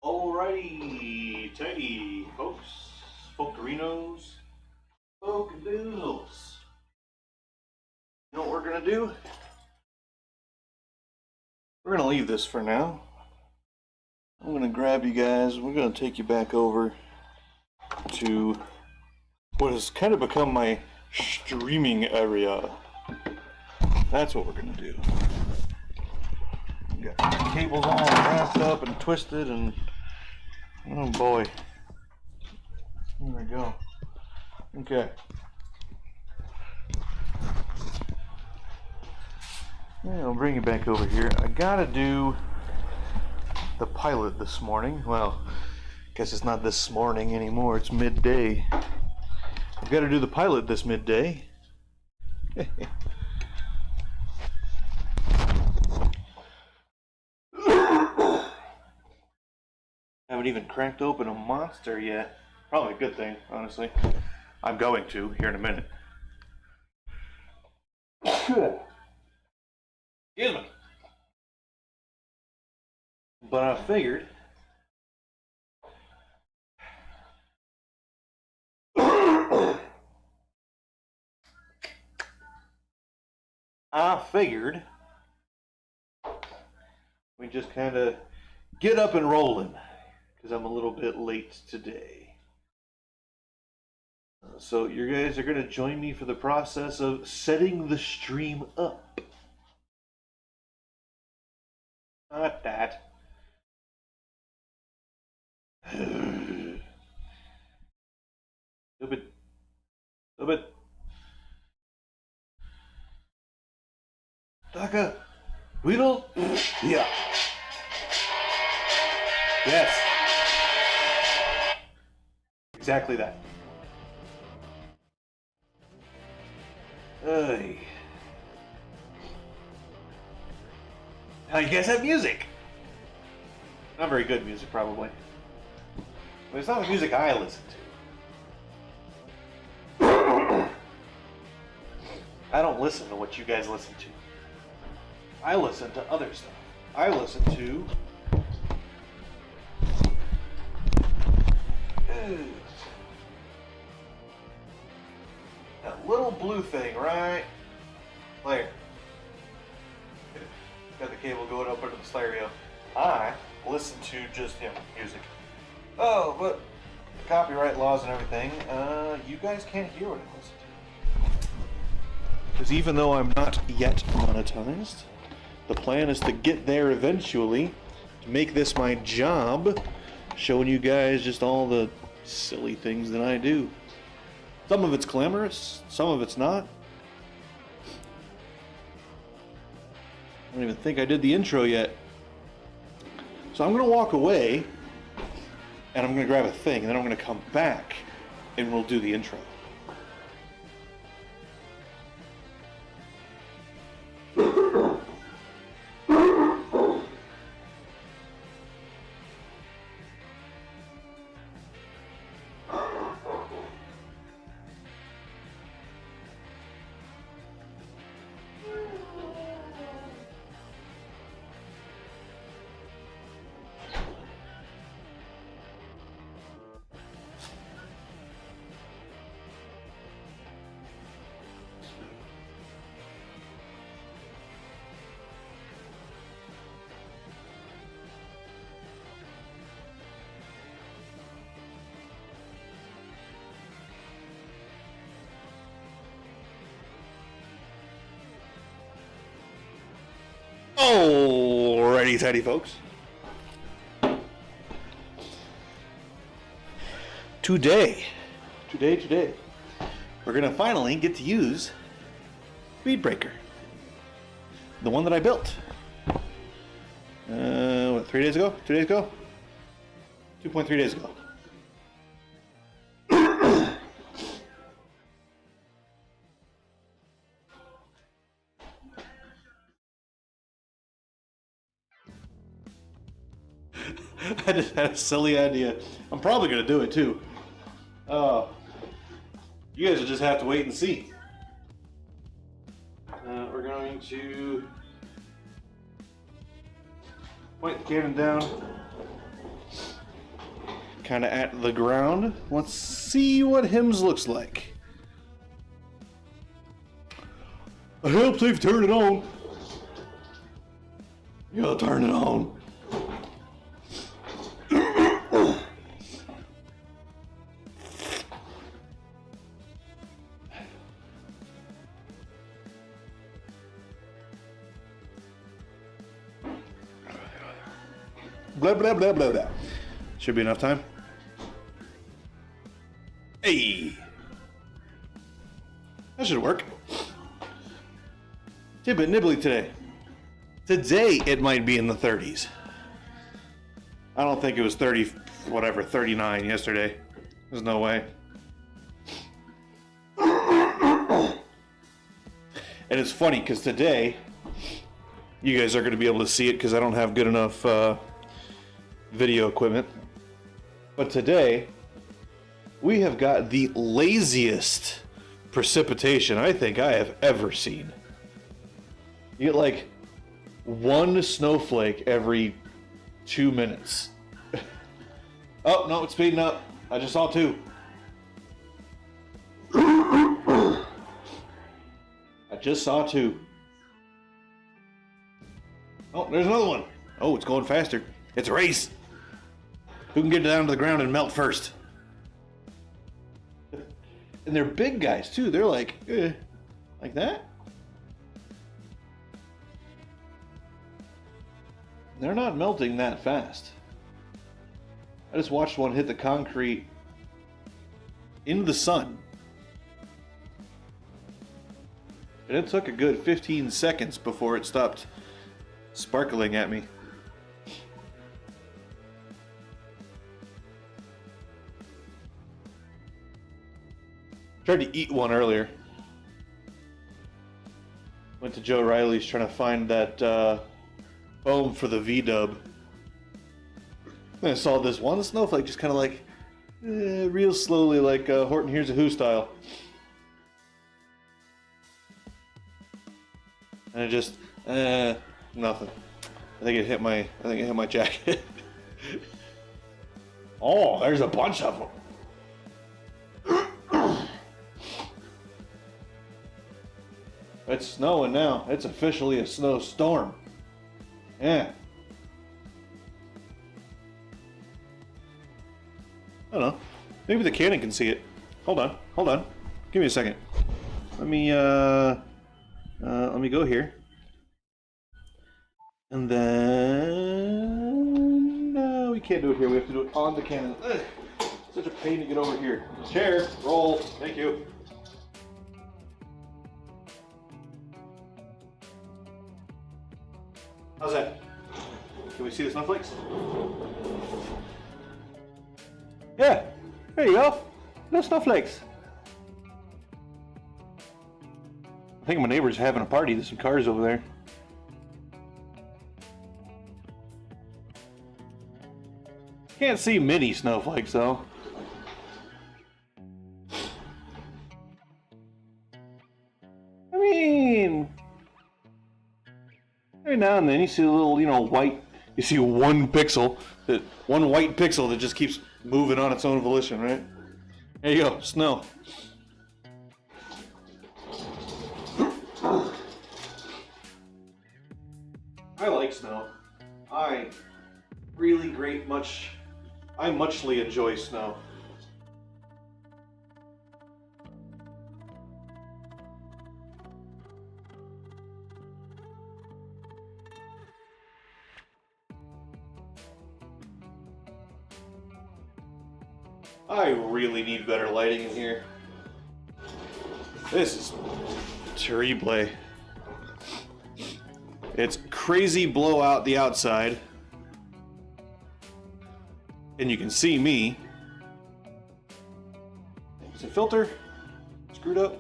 Alrighty, tidy, folks, folkarinos, folkadoodles. You know what we're gonna do? We're gonna leave this for now. I'm gonna grab you guys. We're gonna take you back over to what has kind of become my streaming area. That's what we're gonna do. We got the cables all wrapped up and twisted, and oh boy. There we go. Okay. Yeah, I'll bring you back over here. I gotta do the pilot this morning. Well, I guess it's not this morning anymore. It's midday. I've got to do the pilot this midday. Haven't even cracked open a monster yet. Probably a good thing, honestly. I'm going to here in a minute. Excuse me. But I figured we just kind of get up and rolling because I'm a little bit late today. So you guys are going to join me for the process of setting the stream up. Not that. Stupid. Stupid. Taka. Weedle. Yeah. Yes. Exactly that. Hey. Now you guys have music. Not very good music, probably. But it's not the music I listen to. I don't listen to what you guys listen to. I listen to other stuff. I listen to that little blue thing right there. Got the cable going up into the stereo. I listen to just music. Oh, but the copyright laws and everything, you guys can't hear what I listen to. Because even though I'm not yet monetized, the plan is to get there eventually, to make this my job, showing you guys just all the silly things that I do. Some of it's glamorous, some of it's not. I don't even think I did the intro yet. So I'm going to walk away, and I'm going to grab a thing, and then I'm going to come back, and we'll do the intro. Alrighty, tidy folks. Today, we're gonna finally get to use Speedbreaker, the one that I built. 3 days ago? 2 days ago? 2.3 days ago. I just had a silly idea. I'm probably going to do it too. You guys will just have to wait and see. We're going to point the cannon down, kind of at the ground. Let's see what Hims looks like. I hope they've turned it on. Yeah, turn it on. Blah, blah, blah, blah, blah. Should be enough time. Hey! That should work. It's a bit nibbly today. Today, it might be in the 30s. I don't think it was 30, whatever, 39 yesterday. There's no way. And it's funny, because today, you guys are going to be able to see it because I don't have good enough video equipment. But today, we have got the laziest precipitation I think I have ever seen. You get like one snowflake every 2 minutes. Oh, no, it's speeding up. I just saw two. I just saw two. Oh, there's another one. Oh, it's going faster. It's a race. Who can get down to the ground and melt first? And they're big guys too. They're like that. They're not melting that fast. I just watched one hit the concrete in the sun. And it took a good 15 seconds before it stopped sparkling at me. Tried to eat one earlier. Went to Joe Riley's trying to find that foam for the V-dub. And I saw this one snowflake just kind of like real slowly, like Horton Hears a Who style. And it just nothing. I think it hit my jacket. Oh, there's a bunch of them. It's snowing now. It's officially a snowstorm. Yeah. I don't know. Maybe the Canon can see it. Hold on. Give me a second. Let me go here. And then we can't do it here. We have to do it on the Canon. Ugh. Such a pain to get over here. Chair, roll. Thank you. How's that? Can we see the snowflakes? Yeah, there you go. No snowflakes. I think my neighbor's having a party. There's some cars over there. Can't see many snowflakes though. I mean, every now and then you see a little, white. You see one white pixel that just keeps moving on its own volition, right? There you go, snow. I like snow. I muchly enjoy snow. I really need better lighting in here. This is terrible. It's crazy blowout the outside. And you can see me. Is the filter screwed up?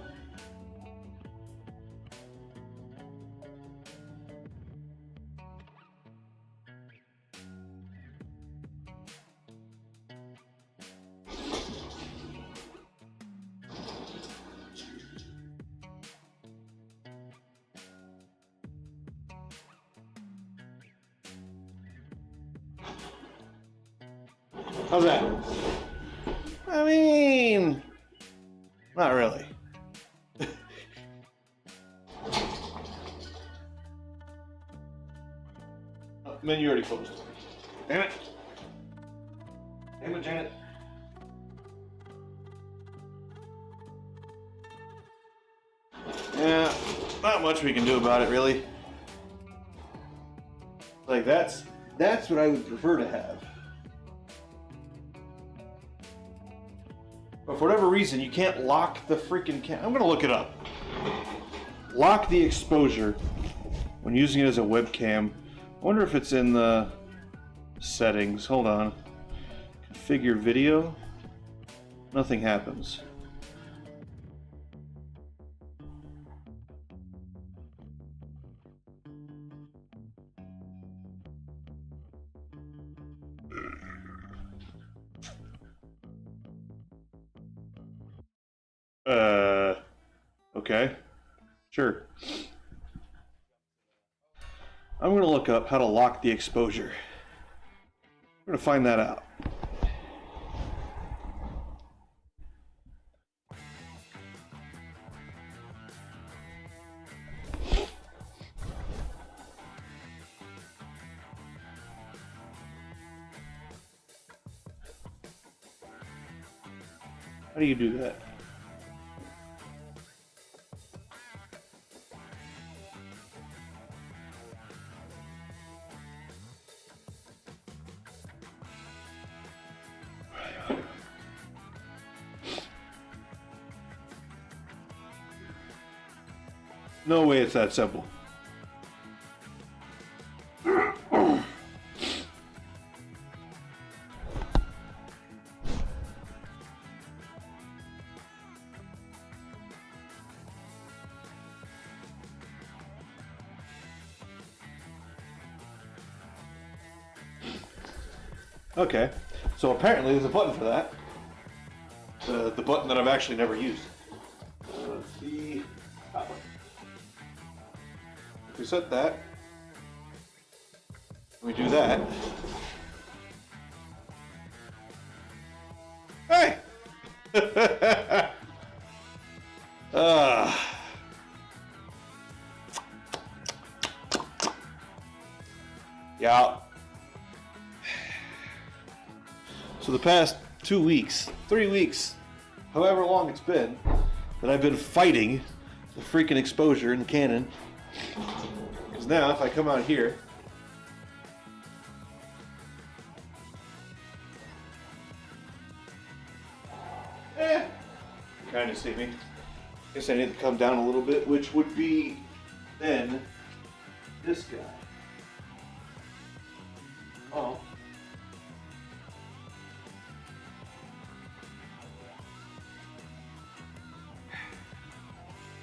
How's that? I mean, not really. Menu already closed. Damn it. Damn it, Janet. Yeah, not much we can do about it, really. Like, that's what I would prefer to have. But for whatever reason, you can't lock the freaking cam. I'm gonna look it up. Lock the exposure when using it as a webcam. I wonder if it's in the settings. Hold on. Configure video. Nothing happens. Okay. Sure. I'm going to look up how to lock the exposure. I'm going to find that out. How do you do that? No way it's that simple. Okay, so apparently there's a button for that. The button that I've actually never used. Let's see. If we set that, we do that. Hey! Yeah. So the past 2 weeks, 3 weeks, however long it's been, that I've been fighting the freaking exposure in Canon. Because now if I come out here, you kind of see me. Guess I need to come down a little bit, which would be then this guy. Oh.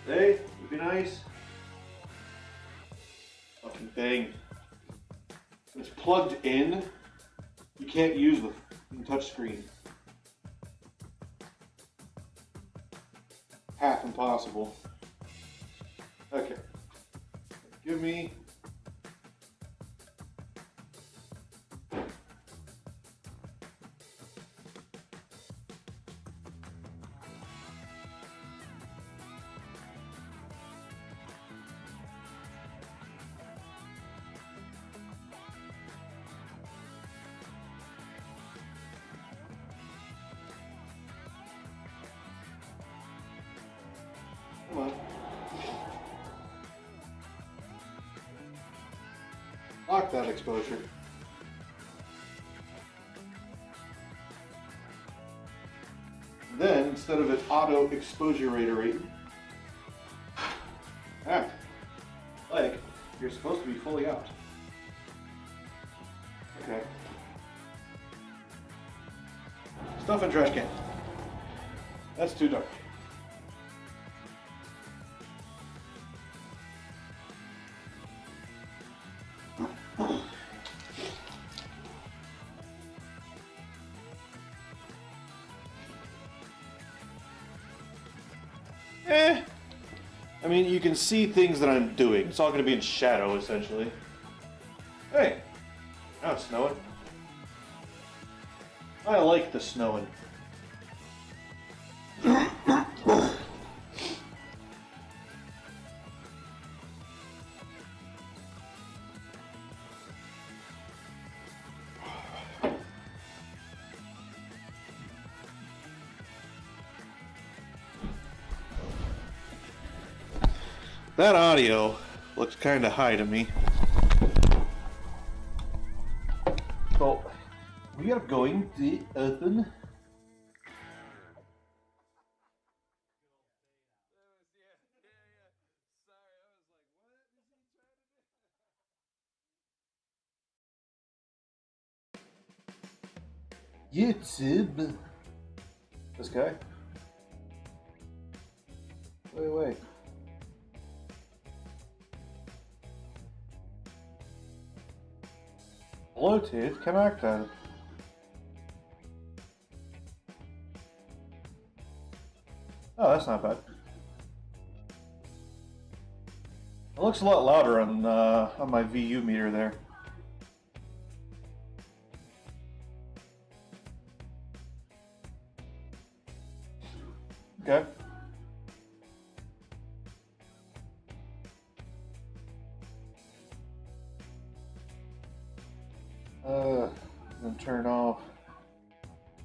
Hey, would be nice. Fucking thing. When it's plugged in, you can't use the touch screen. Half impossible. Okay. Give me. Come on. Lock that exposure. Then, instead of it auto exposure rating, like you're supposed to be fully out. Okay. Stuff in trash can. That's too dark. I mean, you can see things that I'm doing. It's all going to be in shadow, essentially. Hey, now it's snowing. I like the snowing. That audio looks kind of high to me. So, we are going to open. YouTube. This guy? Wait. Bluetooth connected. Oh, that's not bad. It looks a lot louder on my VU meter there. Okay. Then turn off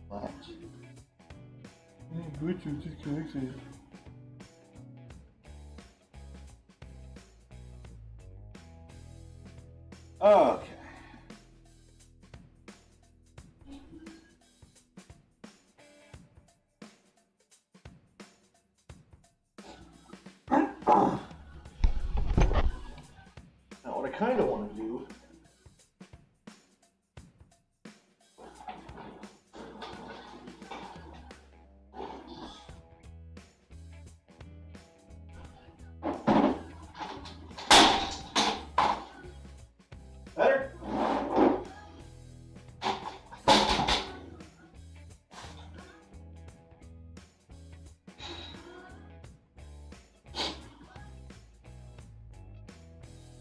latch. Bluetooth disconnected. Okay. Now what I kind of want to do better?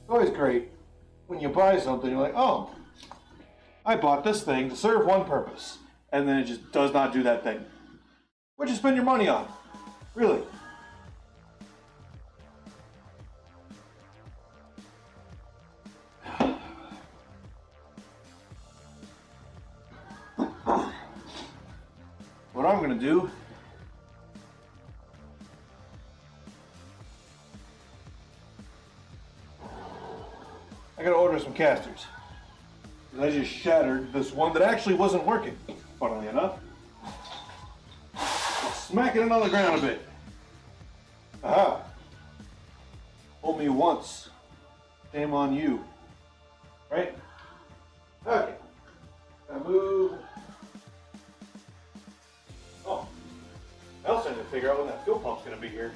Always great when you buy something, you're like, oh, I bought this thing to serve one purpose, and then it just does not do that thing. What'd you spend your money on? Really? What I'm gonna do I gotta order some casters. I just shattered this one that actually wasn't working, funnily enough. Smacking it on the ground a bit. Aha! Hold me once. Shame on you. Right? Okay. Gotta move. Oh. I also need to figure out when that fuel pump's gonna be here.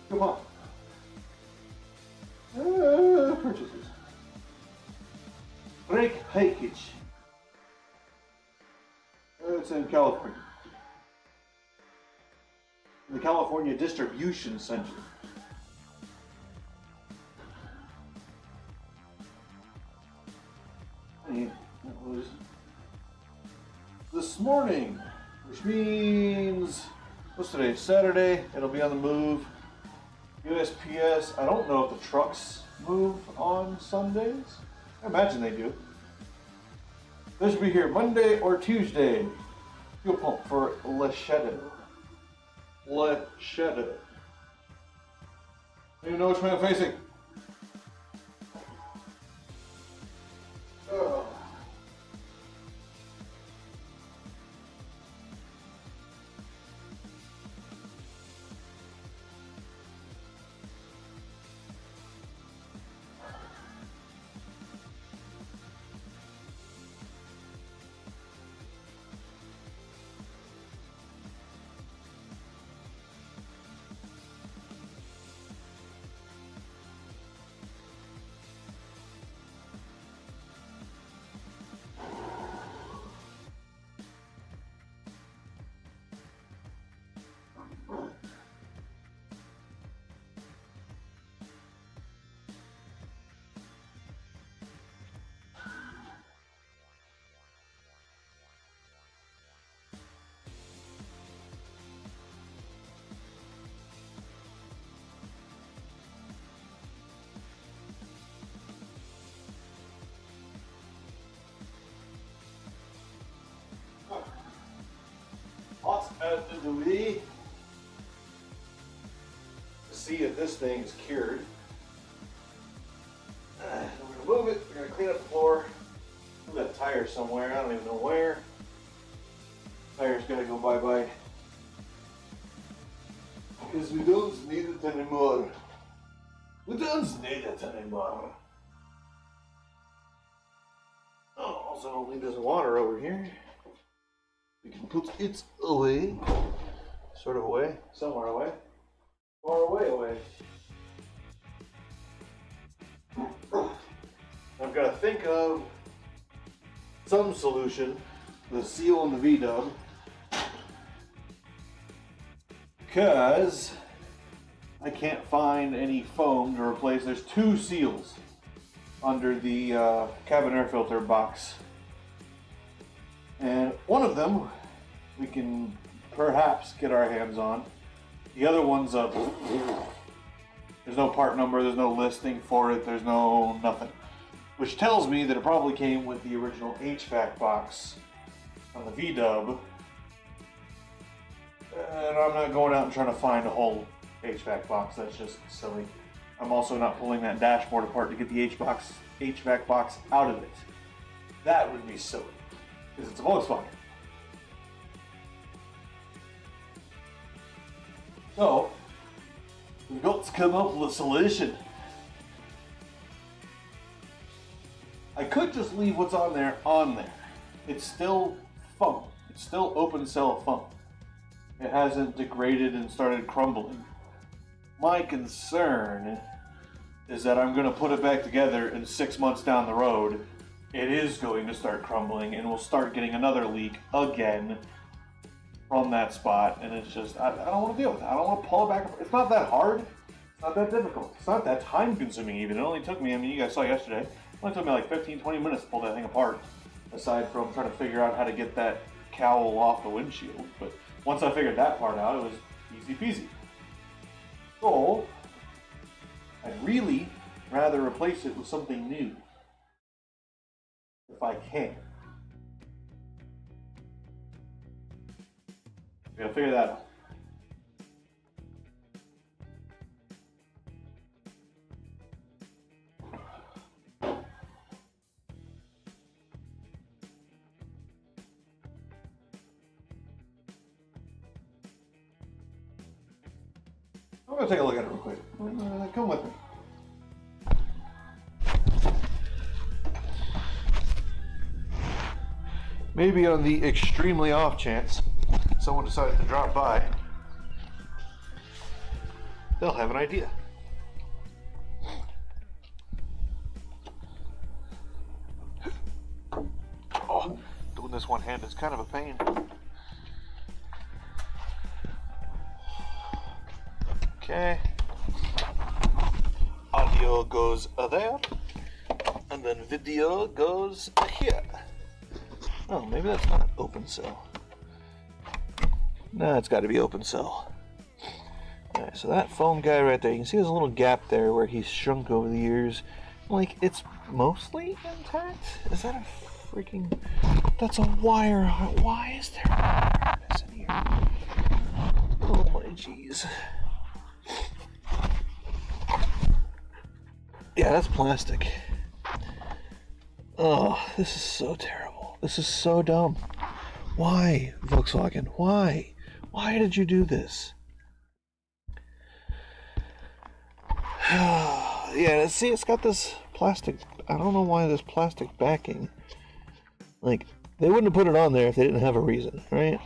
Come on. Purchases. Brake package. It's in California. The California Distribution Center. That was this morning, which means what's today? Saturday. It'll be on the move. USPS. I don't know if the trucks move on Sundays. I imagine they do. They should be here Monday or Tuesday. Fuel pump for Le Shadow. Le Shadow. I don't even know which way I'm facing. Oh. out of the way to see if this thing is cured. We're gonna move it, we're gonna clean up the floor. We've got a tire somewhere, I don't even know where. Tire's gotta go bye-bye. Because we don't need it anymore. We don't need it anymore. Oh, also don't leave this water over here. We can put it away. Sort of away, somewhere away. Far away. I've got to think of some solution to the seal in the V-dub, because I can't find any foam to replace. There's 2 seals under the cabin air filter box, and one of them we can perhaps get our hands on. The other one's there's no part number, there's no listing for it, there's no nothing. Which tells me that it probably came with the original HVAC box on the V-dub. And I'm not going out and trying to find a whole HVAC box, that's just silly. I'm also not pulling that dashboard apart to get the HVAC box out of it. That would be silly, because it's a Volkswagen. So, we've got to come up with a solution. I could just leave what's on there. It's still foam. It's still open cell foam. It hasn't degraded and started crumbling. My concern is that I'm going to put it back together and 6 months down the road, it is going to start crumbling and we'll start getting another leak again from that spot, and it's just, I don't want to deal with it. I don't want to pull it back. It's not that hard. It's not that difficult. It's not that time consuming even. It only took me, I mean, you guys saw yesterday, it only took me like 15-20 minutes to pull that thing apart, aside from trying to figure out how to get that cowl off the windshield. But once I figured that part out, it was easy peasy. So, I'd really rather replace it with something new, if I can. We gotta figure that out. I'm gonna take a look at it real quick. Come with me. Maybe on the extremely off chance someone decided to drop by, they'll have an idea. Oh, doing this one hand is kind of a pain. Okay. Audio goes there, and then video goes here. Oh, maybe that's not open cell. No, it's got to be open cell. Alright, so that foam guy right there, you can see there's a little gap there where he's shrunk over the years. Like, it's mostly intact? Is that a freaking... That's a wire. Why is there a wire in here? Oh my jeez. Yeah, that's plastic. Oh, this is so terrible. This is so dumb. Why, Volkswagen? Why? Why did you do this? Yeah, see, it's got this plastic. I don't know why this plastic backing. Like, they wouldn't have put it on there if they didn't have a reason, right?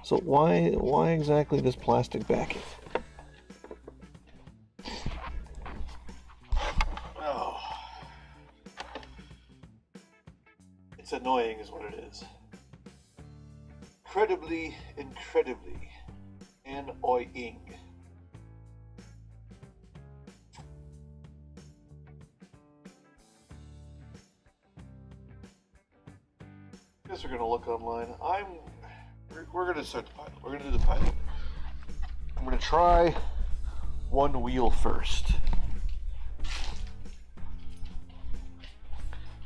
So why exactly this plastic backing? Oh, it's annoying, is what it is. Incredibly annoying. Guess we're gonna look online. We're gonna start the pilot. We're gonna do the pilot. I'm gonna try one wheel first.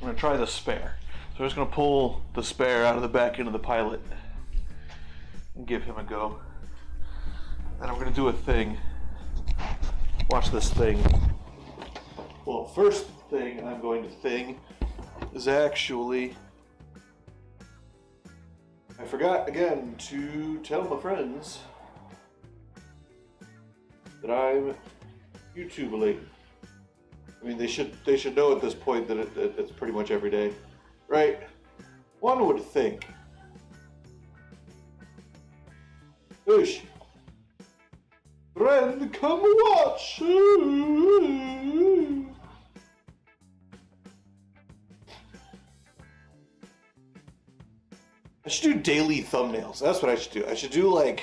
I'm gonna try the spare. So I'm just gonna pull the spare out of the back end of the pilot. and give him a go. And I'm gonna do a thing. Watch this thing. Well, first thing I'm going to thing is actually, I forgot again to tell my friends that I'm YouTube-ally. I mean, they should know at this point that it's pretty much every day, right? One would think. Oosh. Friend, come watch. I should do daily thumbnails. That's what I should do. I should do like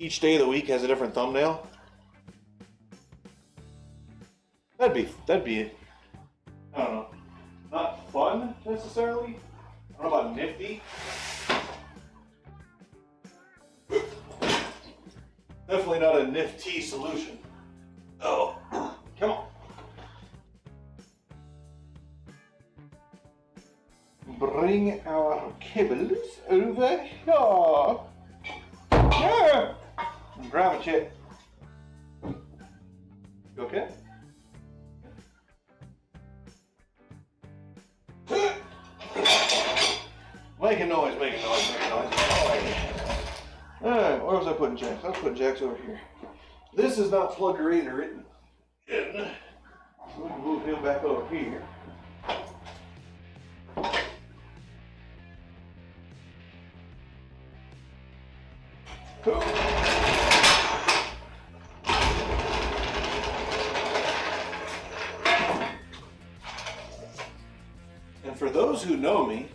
each day of the week has a different thumbnail. That'd be I don't know. Not fun necessarily. I don't know about nifty. Definitely not a nifty solution. Oh, come on. Bring our kibbles over here. Yeah. Grab a chip. You okay? Making noise. Alright, where was I putting Jax? I was putting Jax over here. This is not plugged or written in. So we can move him back over here. And for those who know me,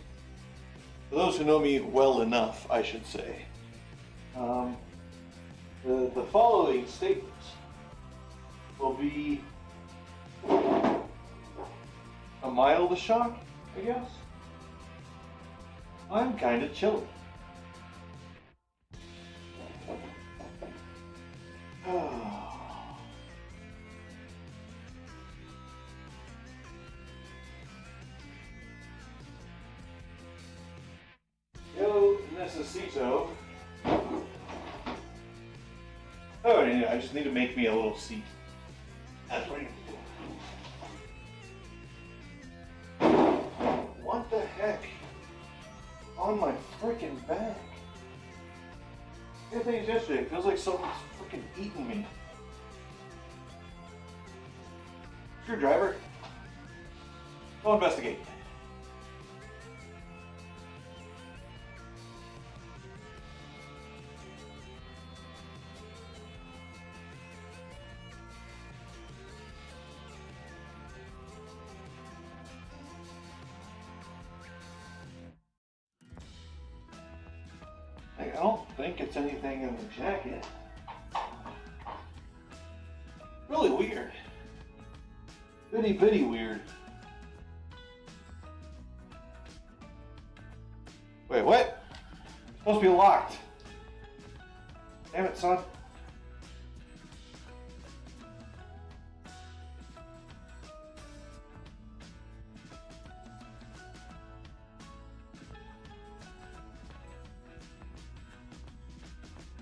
well enough, I should say, the following statements will be a mild shock, I guess. I'm kind of chilly. Yo necesito. Oh, yeah, I just need to make me a little seat. That's pretty cool. What the heck? On my freaking back. Good things yesterday. It feels like something's freaking eating me. Screwdriver. Go investigate. I don't think it's anything in the jacket. Really weird. Bitty weird. Wait, what? It's supposed to be locked. Damn it, son.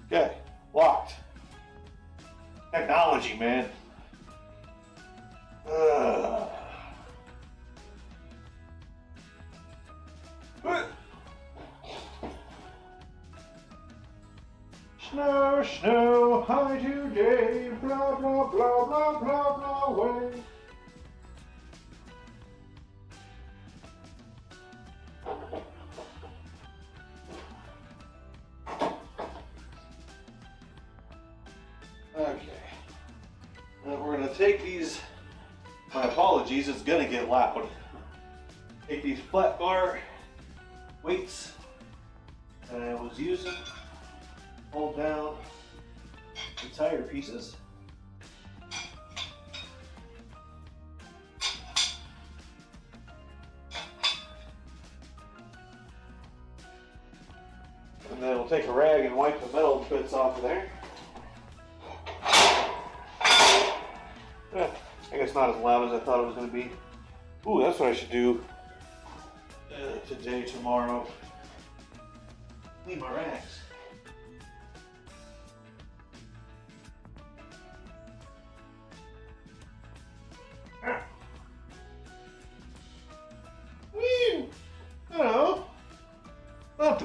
Okay, locked. Technology, man. Snow, high today, blah, blah, blah, blah, blah, blah, way. Okay. Now we're going to take these, my apologies, it's going to get loud. Take these flat bar weights that I was using, hold down the tire pieces. And then we'll take a rag and wipe the metal bits off of there. I guess not as loud as I thought it was going to be. Ooh, that's what I should do today, tomorrow. Clean my rags.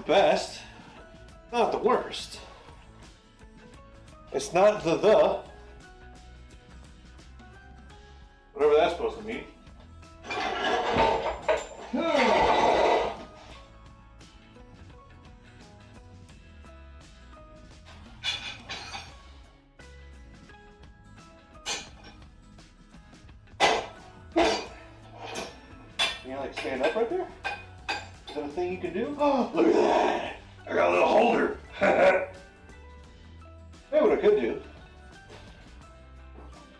best, not the worst. It's not the whatever that's supposed to mean. Can you like stand up right there? Is that a thing you can do? Oh, look at that! I got a little holder. Hey, what I could do,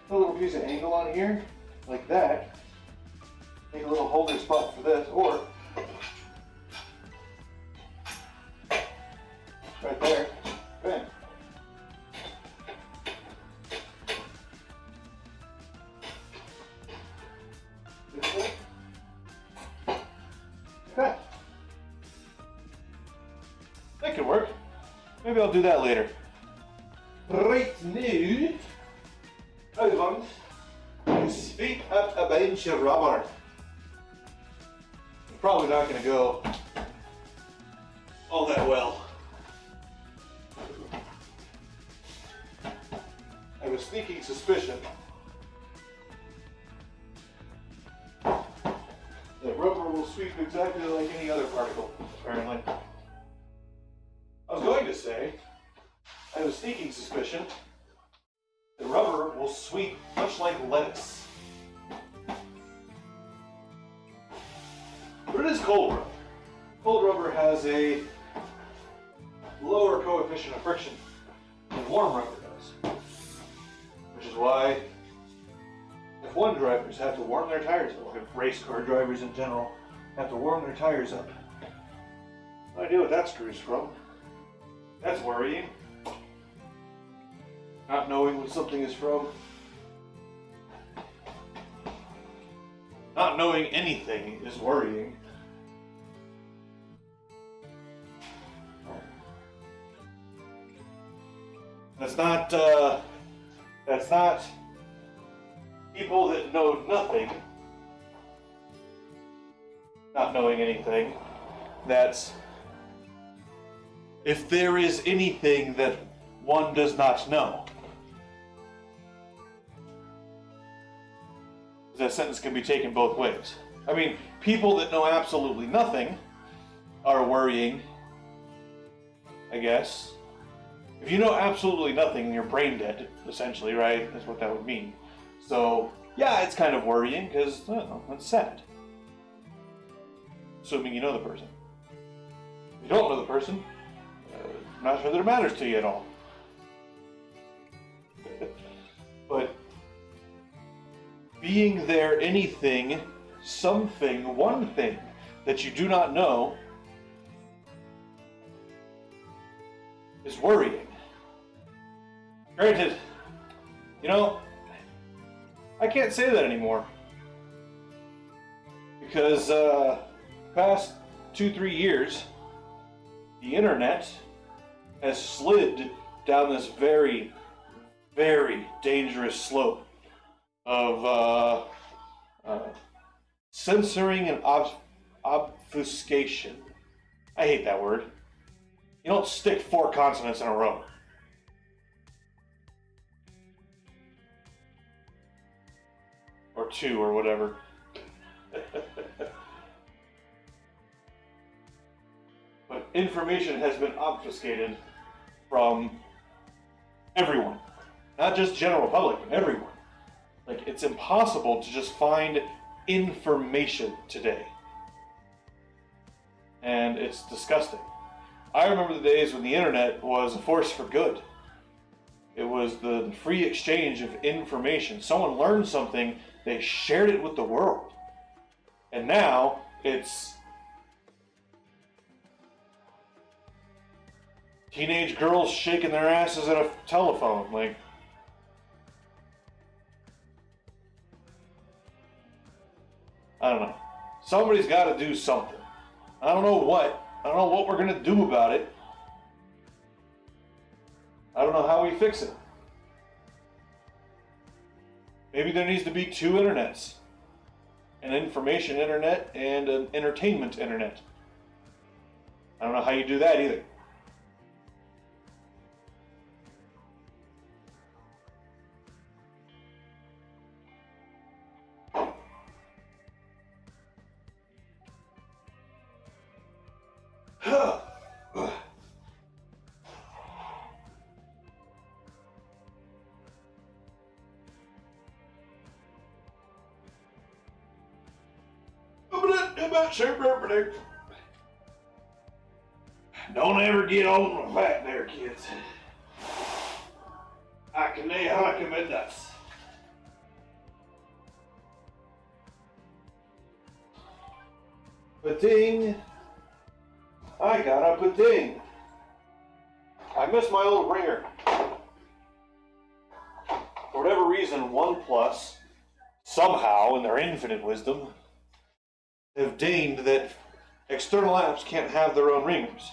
put a little piece of angle on here, like that. Make a little holder spot for this, or right there. Bam. This way. Okay. That could work. Maybe I'll do that later. Right now, I want to sweep up a bunch of rubber. It's probably not going to go all that well. I have a sneaking suspicion that rubber will sweep exactly like any other particle, apparently. I was going to say, I have a sneaking suspicion that rubber will sweep much like lettuce. But it is cold rubber. Cold rubber has a lower coefficient of friction than warm rubber does. Which is why F1 drivers have to warm their tires up, or race car drivers in general have to warm their tires up. No idea what that screw's from. That's worrying. Not knowing what something is from. Not knowing anything is worrying. That's not people that know nothing, not knowing anything. That's if there is anything that one does not know. That sentence can be taken both ways. I mean, people that know absolutely nothing are worrying, I guess. If you know absolutely nothing, you're brain dead, essentially, right? That's what that would mean. So, yeah, it's kind of worrying because, it's sad. Assuming you know the person. If you don't know the person, I'm not sure that it matters to you at all. But being there anything, something, one thing that you do not know is worrying. Granted, I can't say that anymore. Because past 2-3 years, the internet has slid down this very, very dangerous slope of censoring and obfuscation. I hate that word. You don't stick 4 consonants in a row. Or 2 or whatever. But information has been obfuscated from everyone. Not just general public, but everyone. Like, it's impossible to just find information today. And it's disgusting. I remember the days when the internet was a force for good. It was the free exchange of information. Someone learned something, they shared it with the world. And now, it's teenage girls shaking their asses at a telephone. Like, I don't know. Somebody's got to do something. I don't know what. I don't know what we're going to do about it. I don't know how we fix it. Maybe there needs to be 2 internets. An information internet and an entertainment internet. I don't know how you do that either. Don't ever get on the fat there, kids. I can recommend us. Ba-ding. I got a ba-ding. I missed my old ringer. For whatever reason, OnePlus, somehow, in their infinite wisdom, have deigned that external apps can't have their own ringers.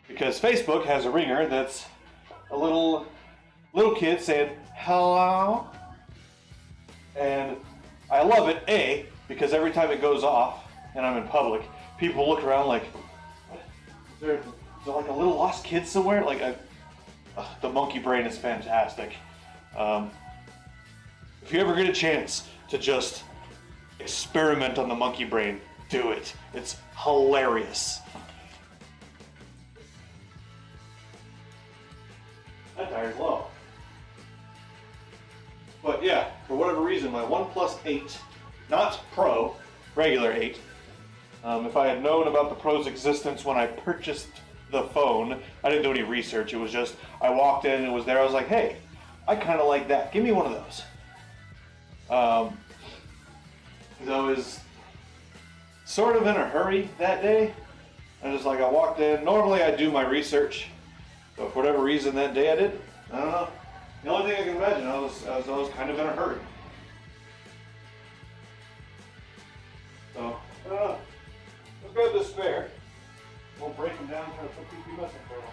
Because Facebook has a ringer that's a little kid saying, hello? And I love it, A, because every time it goes off and I'm in public, people look around like, is there like a little lost kid somewhere? The monkey brain is fantastic. If you ever get a chance to just experiment on the monkey brain, do it. It's hilarious. That tire's low. But yeah, for whatever reason, my OnePlus 8, not Pro, regular 8, if I had known about the Pro's existence when I purchased the phone, I didn't do any research. It was just, I walked in and it was there. I was like, hey, I kind of like that. Give me one of those. I was sort of in a hurry that day. I walked in. Normally I do my research, but for whatever reason that day I did. I don't know. The only thing I can imagine, I was kind of in a hurry. So, let's grab this spare. We'll break them down and try to put PP messing for them.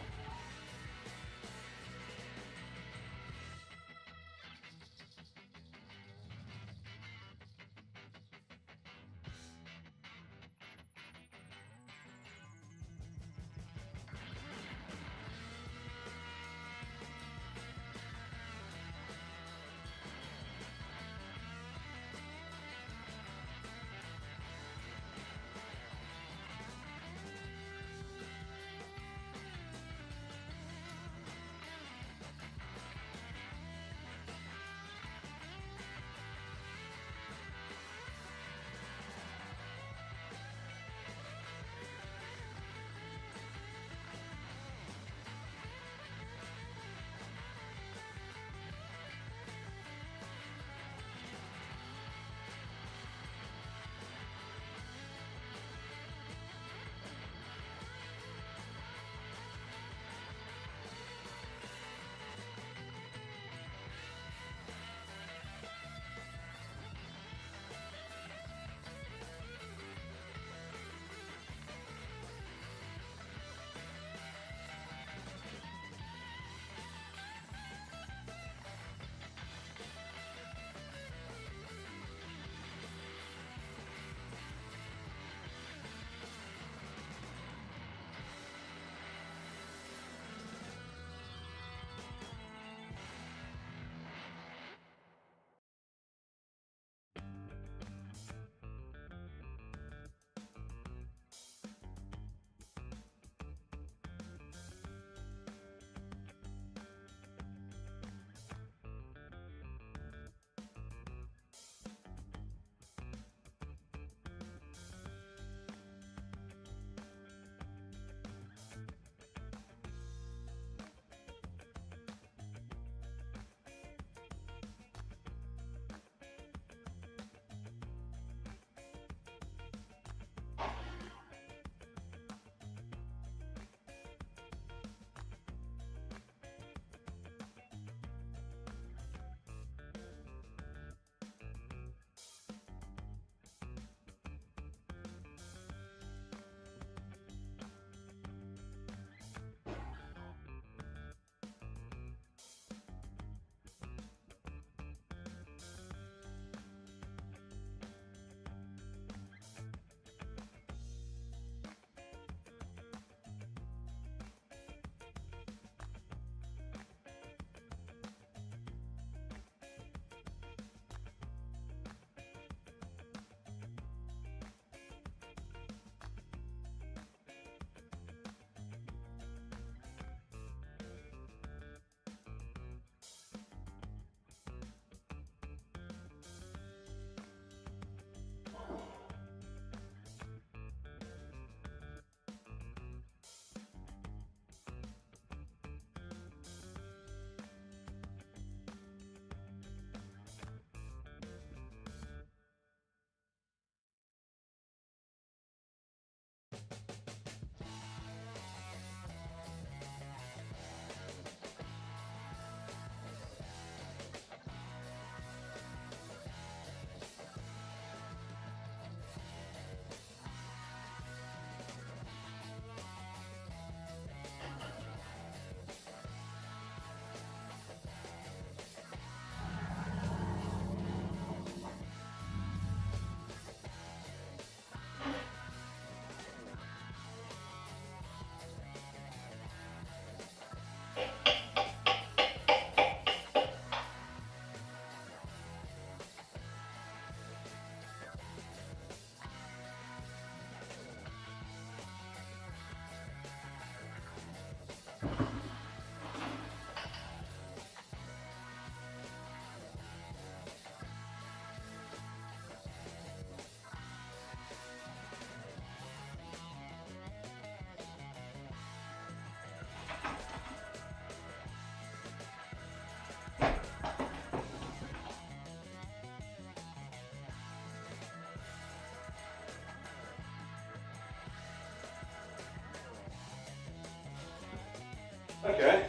Okay.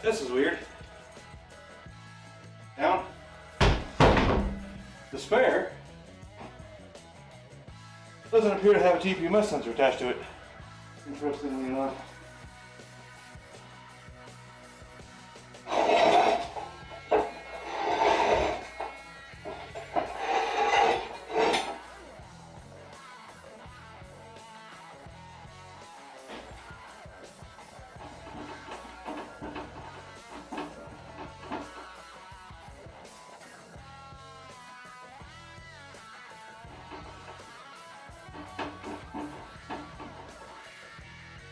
This is weird. Down. The spare doesn't appear to have a TPMS sensor attached to it. Interestingly enough.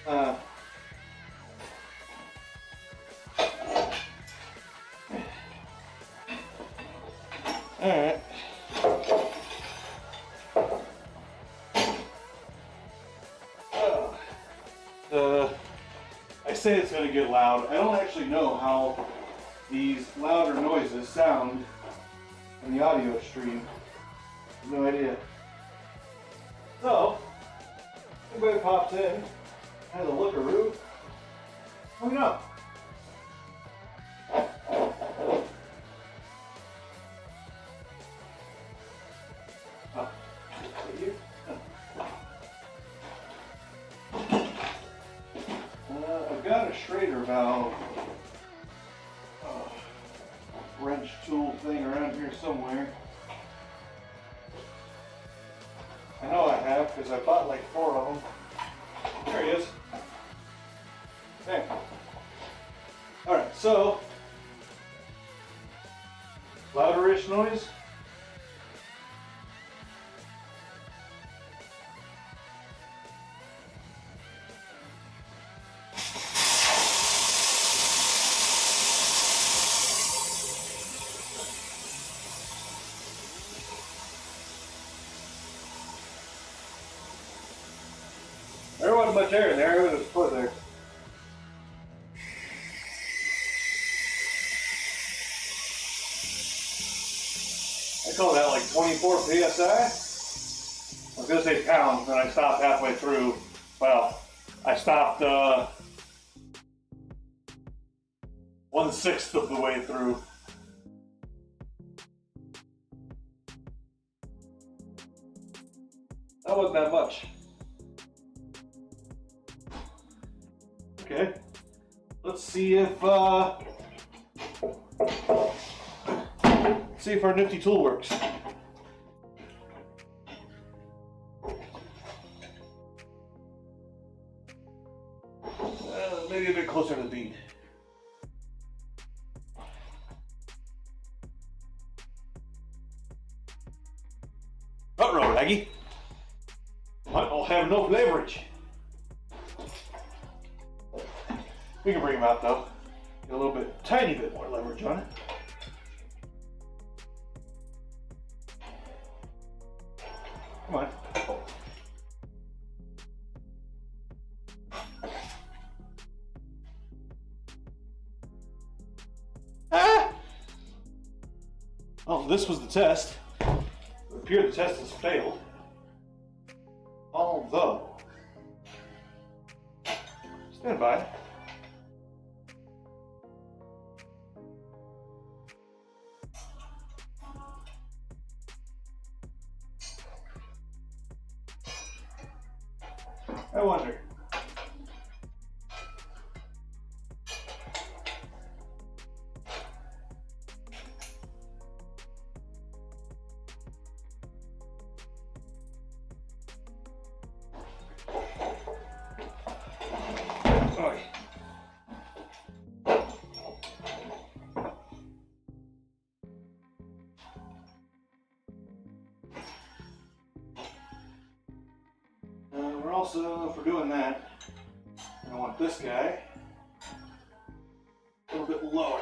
Alright. I say it's going to get loud. I don't actually know how these louder noises sound in the audio stream. No idea. So, anybody pops in, has a lookaroo, let me know. I've got a Schrader valve wrench tool thing around here somewhere. I know I have because I bought like 4 of them. There he is. Okay. Alright, so louderish noise. There wasn't much air in there, it was put there. I call that like 24 PSI. I was gonna say pounds, and I stopped halfway through. Well, I stopped 1/6 of the way through. That wasn't that much. Okay, let's see if our nifty tool works. Maybe a bit closer to the bead. Uh-oh, Aggie. I don't have enough leverage. We can bring him out though. Get a little bit, tiny bit more leverage on it. Come on. Ah! Oh, this was the test. It appears the test has failed. Although, stand by. I wonder. We're also, for doing that, I want this guy a little bit lower.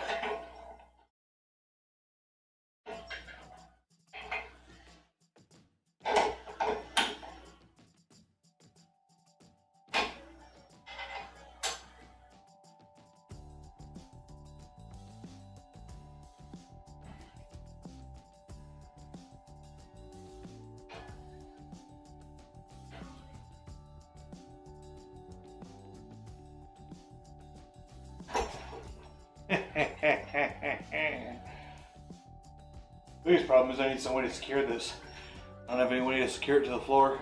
biggest problem is I need some way to secure this. I don't have any way to secure it to the floor.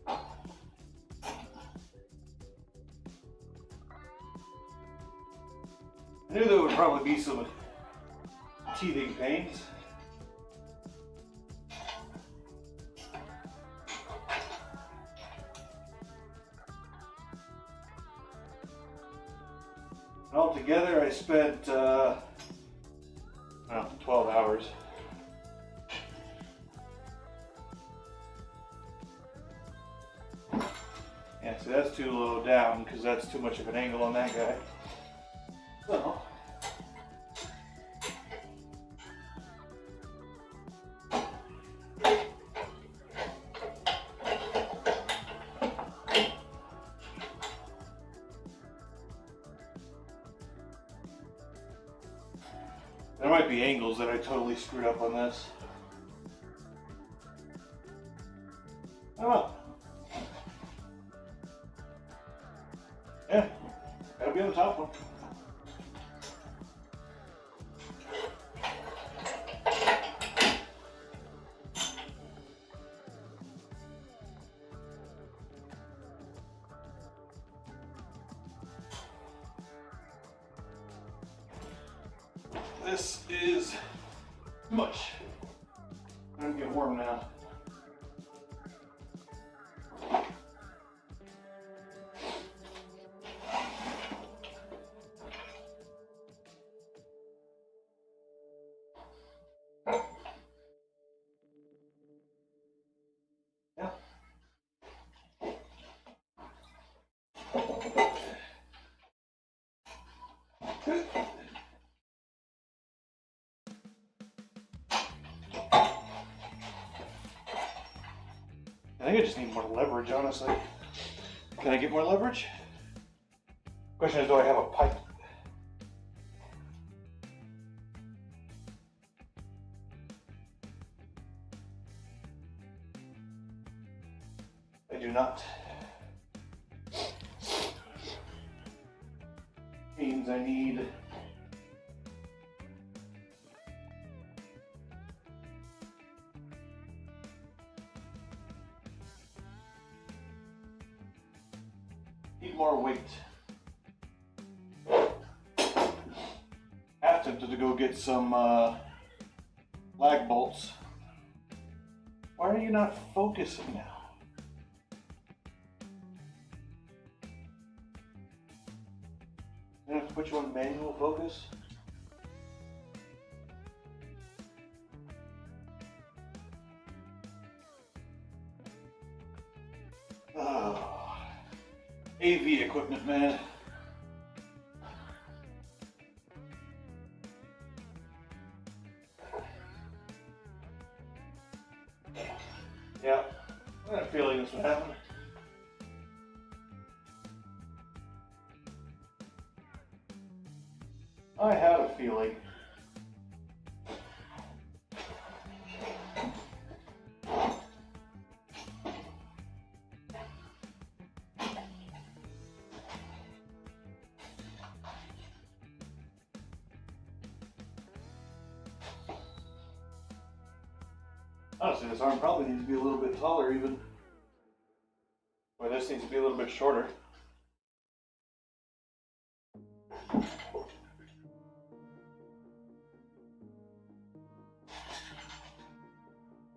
I knew there would probably be some teething pains. Altogether, I spent 12 hours. Yeah, so that's too low down because that's too much of an angle on that guy. So, there might be angles that I totally screwed up on this. I don't know. Yeah, gotta be on the top one. This is too much. I'm gonna get warm now. Yeah. I think I just need more leverage, honestly. Can I get more leverage? Question is, do I have a pipe? I do not. Means I need more weight. Half tempted to go get some lag bolts. Why are you not focusing now? You have to put you on manual focus. Oh, AV equipment, man. Yeah, I had a feeling this would happen. I had a feeling. Honestly, this arm probably needs to be a little bit taller even. Or this needs to be a little bit shorter.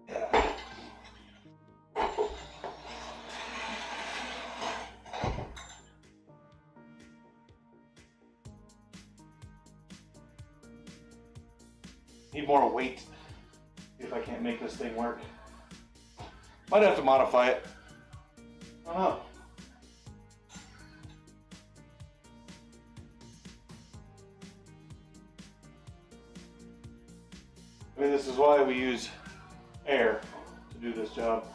Yeah. Need more weight. If I can't make this thing work. Might have to modify it. I don't know. I mean, this is why we use air to do this job.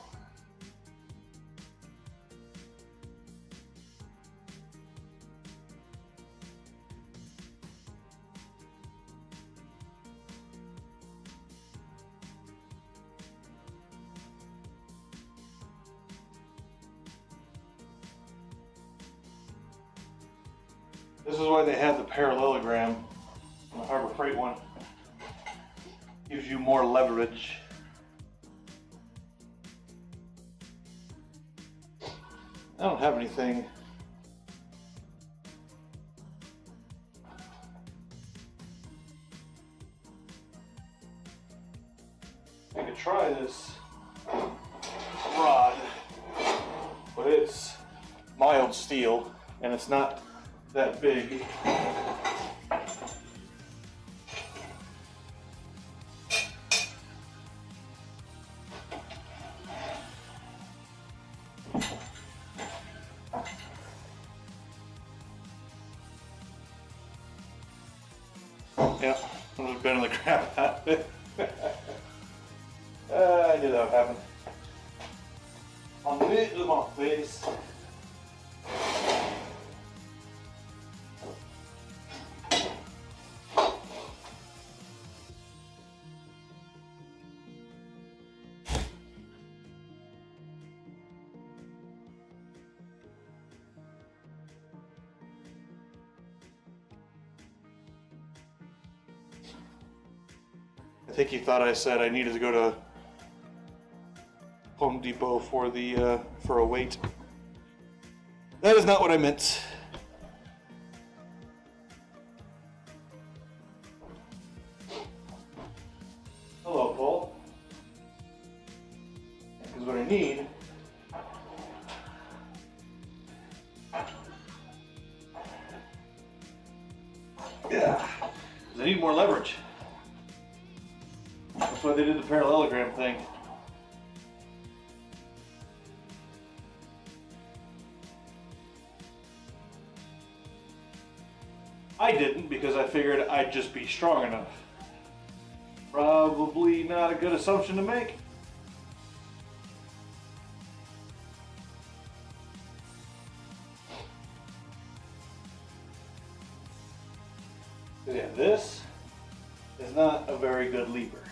This is why they have the parallelogram on the Harbor Freight one. Gives you more leverage. I don't have anything. I could try this rod, but it's mild steel and it's not that big. Yeah, I'm just bending the crap out of it. I knew that would happen. On the bit of my face. I think he thought I said I needed to go to Home Depot for the for a weight. That is not what I meant. Hello, Paul. Because what I need is I need more leverage. That's why they did the parallelogram thing. I didn't because I figured I'd just be strong enough. Probably not a good assumption to make. Yeah, this is not a very good lever.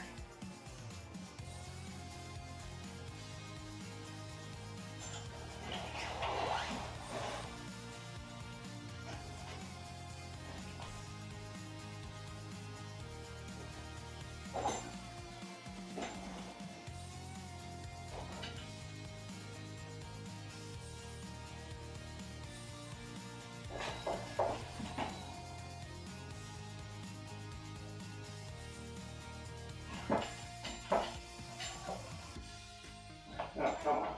Oh, come on.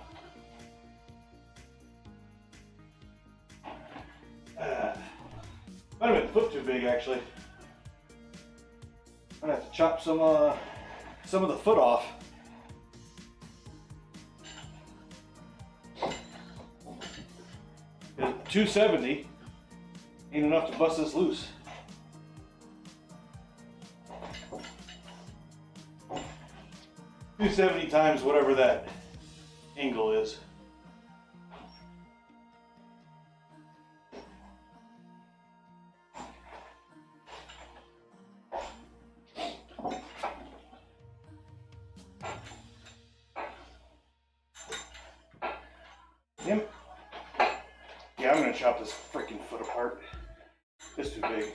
Might have been foot too big, actually. I'm gonna have to chop some of the foot off. And 270 ain't enough to bust this loose. $270 times whatever that angle is. Yep. Yeah, I'm gonna chop this freaking foot apart. It's too big.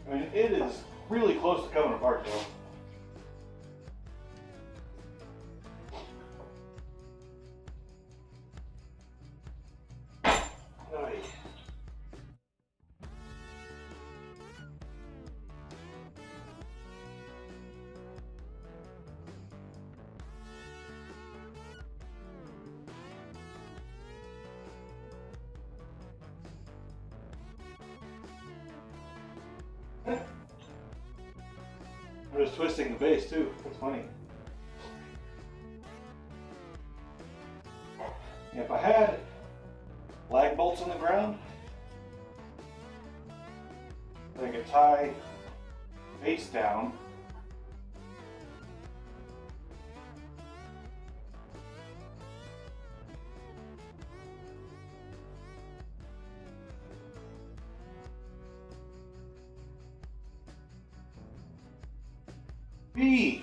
I mean, it is really close to coming apart though. I'm was twisting the base too. That's funny. If I had lag bolts on the ground, I could tie base down. B,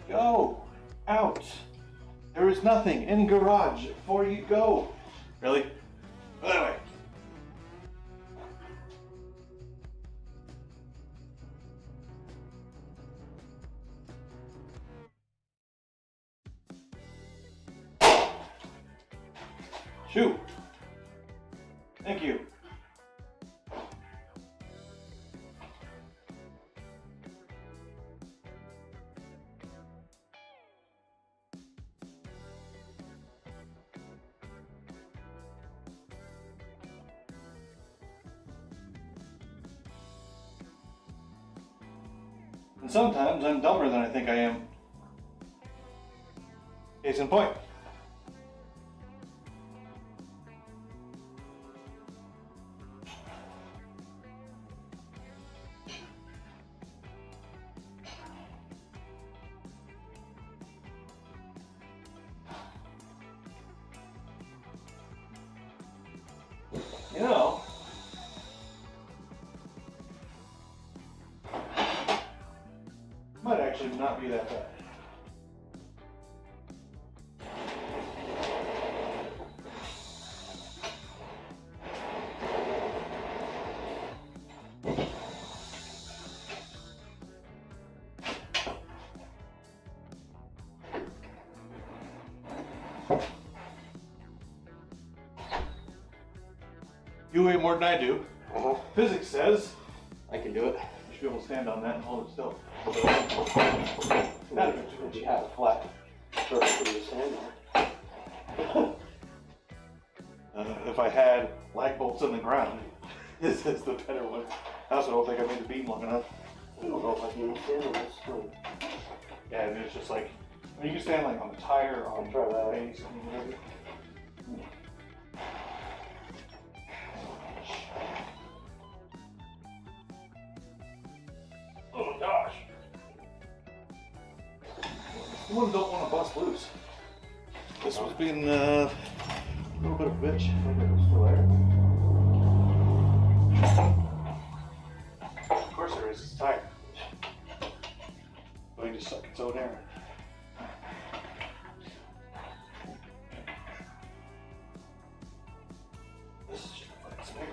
go out. There is nothing in garage for you. Go. Really? Go that way. Shoot. Thank you. And sometimes I'm dumber than I think I am. Case in point. You know, might actually not be that bad. You weigh more than I do. Physics says I can do it. you should be able to stand on that and hold it still. Would you have a flat surface for you to stand on? If I had lag bolts in the ground, this is the better one. I also don't think I made the beam long enough. I don't know if I can even stand on this stone. Yeah, I mean, it's just like, I mean, you can stand like on the tire, on I'll try that. the base, and whatever. Oh gosh. You don't want to bust loose. This was being a little bit of a bitch. Of course there is, it's a tire. So you just suck its own air. This is just a flat spare.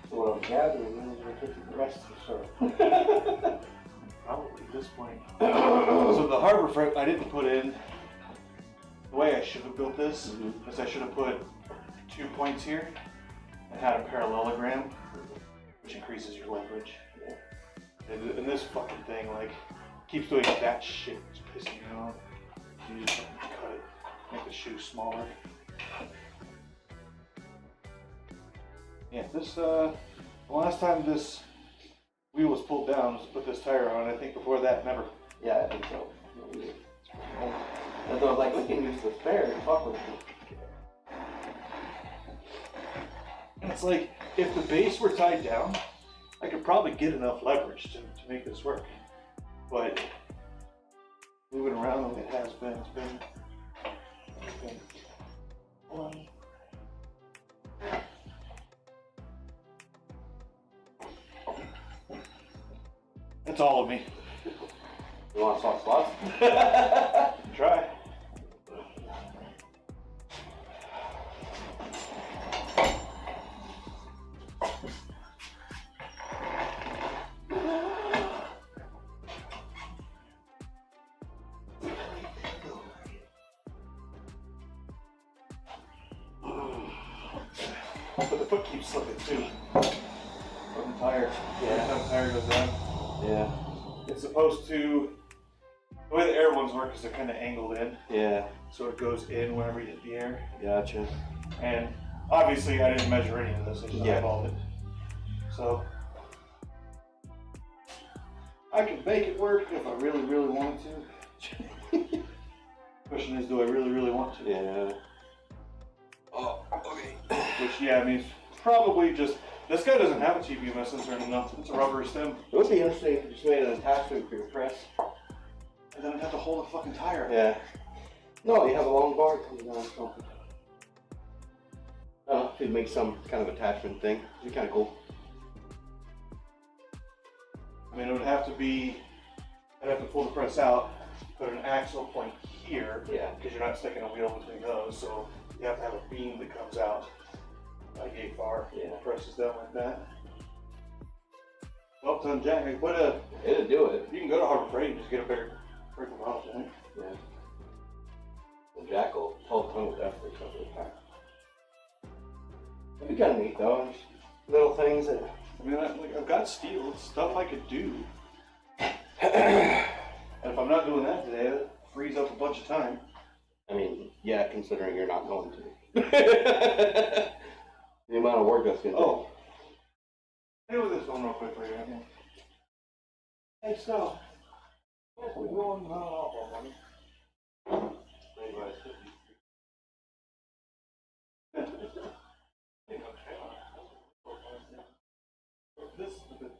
So what I'm gathering is we're taking the rest of the circle. Probably at this point. So the harbor front I didn't put in. The way I should have built this is I should have put 2 points here and had a parallelogram, which increases your leverage. And this fucking thing like keeps doing that shit. It's pissing me off. You just cut it, make the shoe smaller. Yeah, this the last time this wheel was pulled down was to put this tire on. I think before that, never. Yeah, I think so. And so I was like, we can use the spare to fuck with it. And it's like, if the base were tied down, I could probably get enough leverage to make this work. But moving around like it has been, it's been hold on. That's all of me. You want to swap spots? Try. But the foot keeps slipping too. From the tire. Yeah. Every time the tire goes down. Yeah. It's supposed to, the way the air ones work is they're kind of angled in. Yeah. So it goes in whenever you hit the air. Gotcha. And obviously I didn't measure any of this, I just Yeah. eyeballed it. So I can make it work if I really, really wanted to. Question is, do I really, really want to? Yeah. Oh, okay. Which, yeah, I mean, it's probably just, this guy doesn't have a TPMS sensor or nothing. It's a rubber stem. It would be interesting if you just made an attachment for your press. And then I'd have to hold a fucking tire. Yeah. No, you have a long bar coming down or something. I don't know, if you'd make some kind of attachment thing. It'd be kind of cool. I mean, it would have to be, I'd have to pull the press out, put an axle point here. Yeah. Because you're not sticking a wheel between those, so you have to have a beam that comes out. Like a bar. Yeah. Presses down like that. Well done, Jack. What a. It'd do it. You can go to Harbor Freight and just get a bigger model, right? Yeah. The Jackal, 12-ton would definitely cover the pack. It'd be kind of neat though. Just little things that. I mean, I've got steel. It's stuff I could do. And if I'm not doing that today, it frees up a bunch of time. I mean, yeah, considering you're not going to. The amount of work that's going to Oh. Deal with this one real quick later. Hey, so. We're going off on money. This is the bit.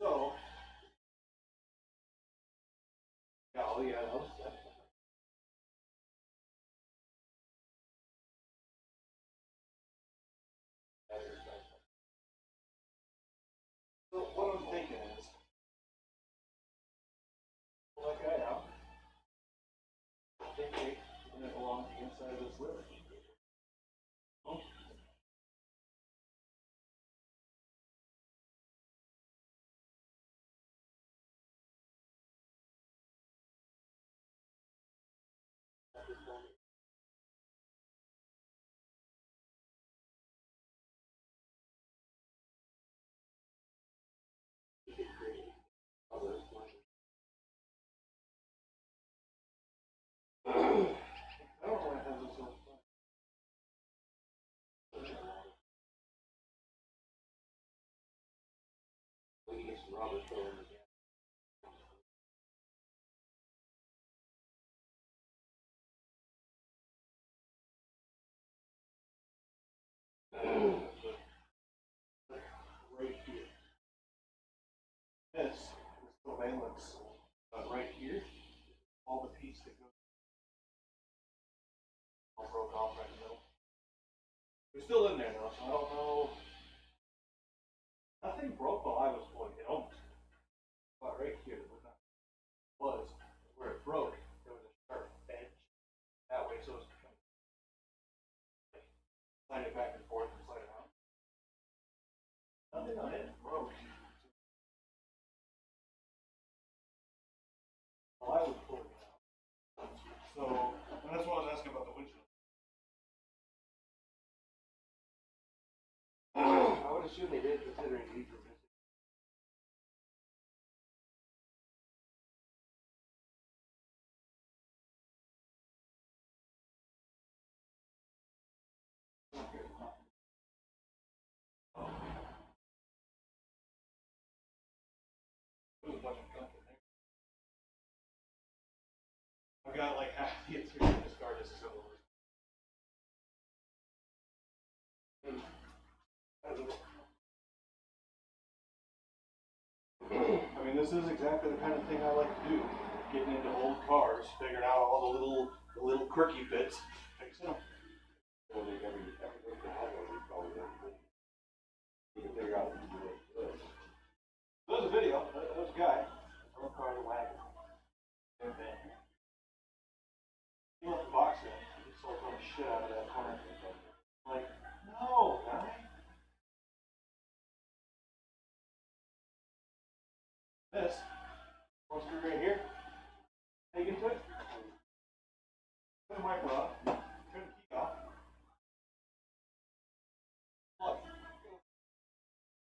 So. Oh, yeah, that was that. So what I'm thinking is, pull that guy out, take it, and it along the inside of this lip. Oh. I don't know why it has this little fun. We can get some rubber thrown in again. Right here. This is the valence right here. All the piece that goes all broke off right in the middle. It's still in there though, so I don't know. Nothing broke while I was pulling it out. But right here was where it broke. There was a sharp edge that way, so it's slide it back and forth and slide it out. Nothing on it broke. While I was pulling it out. So, and that's why I was asking about the windshield. I would assume they did, considering these were missing. There's a bunch of junk in there. I've got like half the interior of this car disassembled. I mean, this is exactly the kind of thing I like to do. Getting into old cars, figuring out all the little quirky bits, fixing them. Well, they never use that. You can figure out what to do it. There was a video. There was a guy. Drove a car in a wagon. And then he left the box in. He sold the shit out of that car. Like, no, guy. This. One screw right here. Take into it. Put the wiper off. Turn the key off. Plug.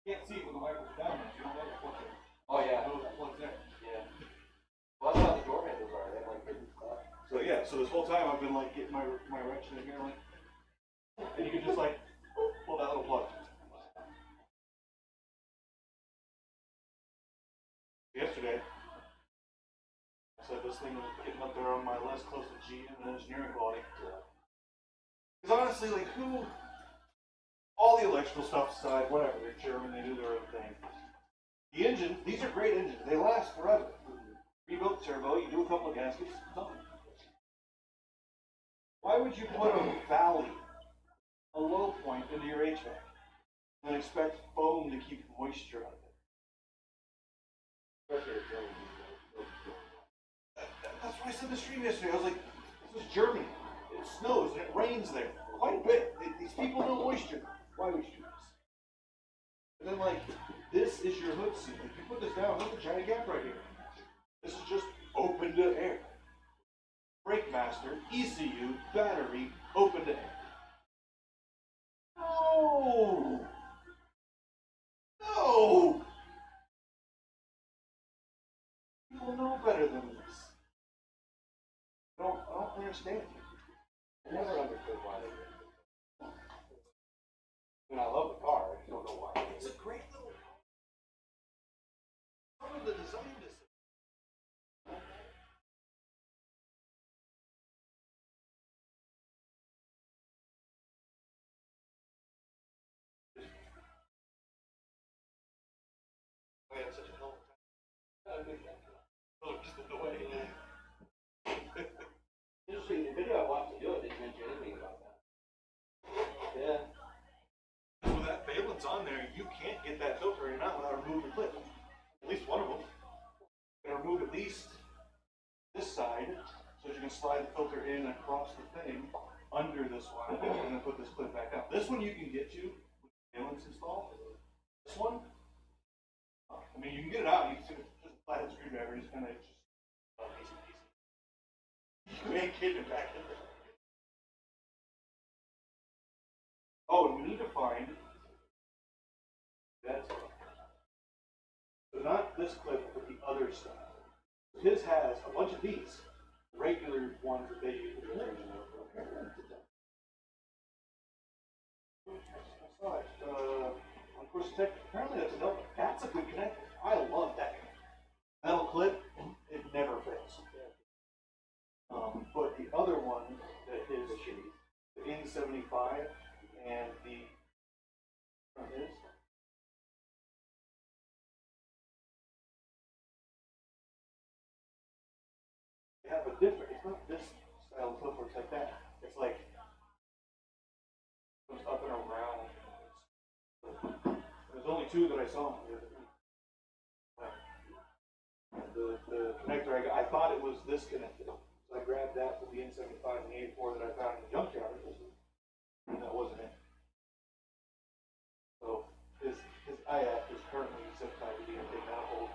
You can't see it when the wiper's down. You don't know the plug there. Oh, yeah. Those plugs there. Yeah. Well, that's how the door handles are. They have like hidden stuff. So yeah, so this whole time I've been like getting my wrench in here, like, and you can just like pull that little plug. said, this thing is getting up there on my list close to GM and engineering quality. Because honestly, like, all the electrical stuff aside, whatever, they're German, they do their own thing. The engine, these are great engines, they last forever. Rebuilt the turbo, you do a couple of gaskets, done. Why would you put a valley, a low point, into your HVAC and expect foam to keep moisture out of it? That's why I said the stream yesterday. I was like, this is Germany. It snows and it rains there quite a bit. These people know moisture. Why would you do this? And then, like, this is your hood seat. If you put this down, look at the giant gap right here. This is just open to air. Brake master, ECU, battery, open to air. No! No! People know better than this. I don't understand. I never understood why they did it. I mean, I love the car, I just don't know why. It's a great little car. Some of the design decisions. I had such a hell of a time. Oh, just in the way. Interesting, the video I watched to do it didn't mention anything about that. Yeah. With that valence on there, you can't get that filter in and out without removing the clip. At least one of them. You're going to remove at least this side so that you can slide the filter in across the thing under this one and then put this clip back up. This one you can get to with the valence installed. This one, I mean, you can get it out. You can just a flathead screwdriver, just kind of easy. You ain't getting it back in there. Oh, and we need to find that. So not this clip, but the other stuff. His has a bunch of these regular ones that they use. I saw it on Course Tech. Apparently that's a double. That's a good connector. I love that connector. Metal clip, it never fails. But the other one that is the N75 and the front is. They have a different, it's not this style of clip where it's like that. It's like, it goes up and around. There's only two that I saw. The connector I thought it was this connector. So I grabbed that for the N75 and the A4 that I found in the junkyard, and that wasn't it. So his IAC is currently zip tied to the intake manifold.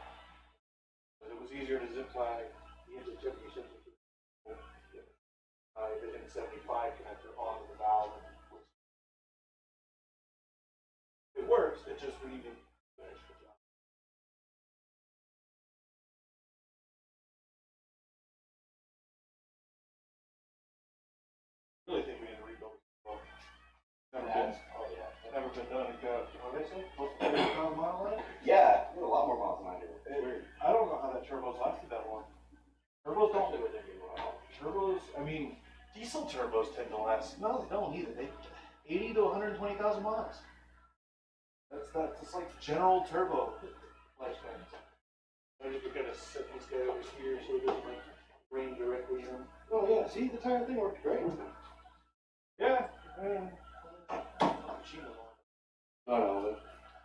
But it was easier to zip tie the intake connector the N75 connector onto the valve. It works, it just we need to finish the job. I really think we need to rebuild it. Well, never been done. It's got, what did they say? Close to 30,000 miles on it? Yeah, a lot more miles than I do. I don't know how that turbo's lasted that long. Turbos don't do it anymore. Turbos, I mean, diesel turbos tend to last. No, they don't either. They 80 to 120,000 miles. That's like general turbo lifespan. I just gotta set this guy over here so it doesn't like rain directly in. Oh yeah, see, the entire thing worked great. Yeah. No,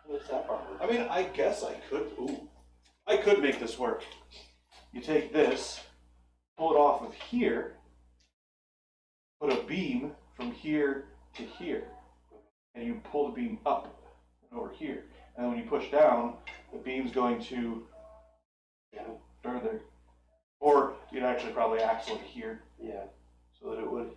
what's that part? I mean, I guess I could. I could make this work. You take this, pull it off of here, put a beam from here to here, and you pull the beam up and over here. And then when you push down, the beam's going to go further. Or you'd actually probably axle it here. Yeah. So that it would.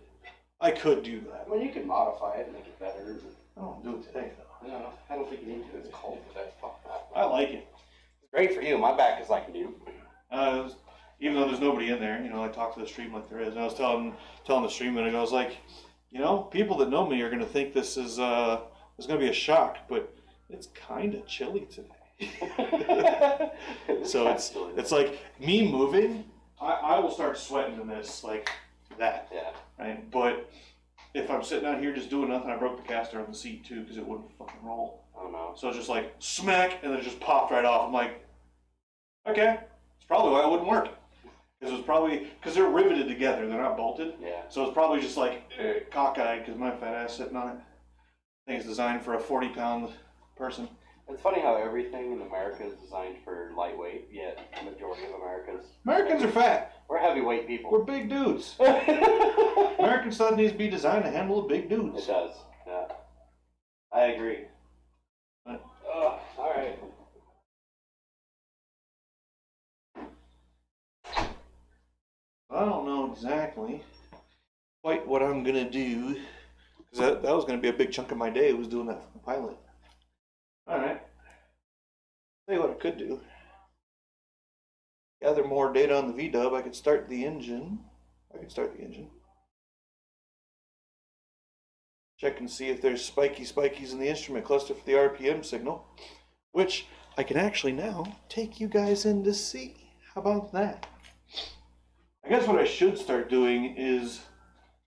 I could do that. I mean, you can modify it and make it better. I don't do it today, though. No, I don't think you need to. It's cold today. Fuck that. I like it. It's great for you. My back is like new. Even though there's nobody in there, I talk to the stream like there is. And I was telling the stream and I was like, people that know me are going to think this is going to be a shock, but it's kind of chilly today. So it's like me moving I will start sweating in this like that. Yeah. Right? But if I'm sitting out here just doing nothing, I broke the caster on the seat too because it wouldn't fucking roll. Oh no. So it's just like smack, and then it just popped right off. I'm like, okay, it's probably why it wouldn't work. Because it was probably, because they're riveted together, they're not bolted. Yeah. So it's probably just like cockeyed because my fat ass sitting on it. I think it's designed for a 40-pound person. It's funny how everything in America is designed for lightweight, yet the majority of Americans are fat. We're heavyweight people. We're big dudes. American stuff needs to be designed to handle big dudes. It does. Yeah. I agree. Alright. I don't know exactly quite what I'm going to do. Because that was going to be a big chunk of my day, was doing that pilot. Alright. Tell you what I could do. Gather more data on the VDub. I could start the engine. Check and see if there's spikies in the instrument cluster for the RPM signal. Which I can actually now take you guys in to see. How about that? I guess what I should start doing is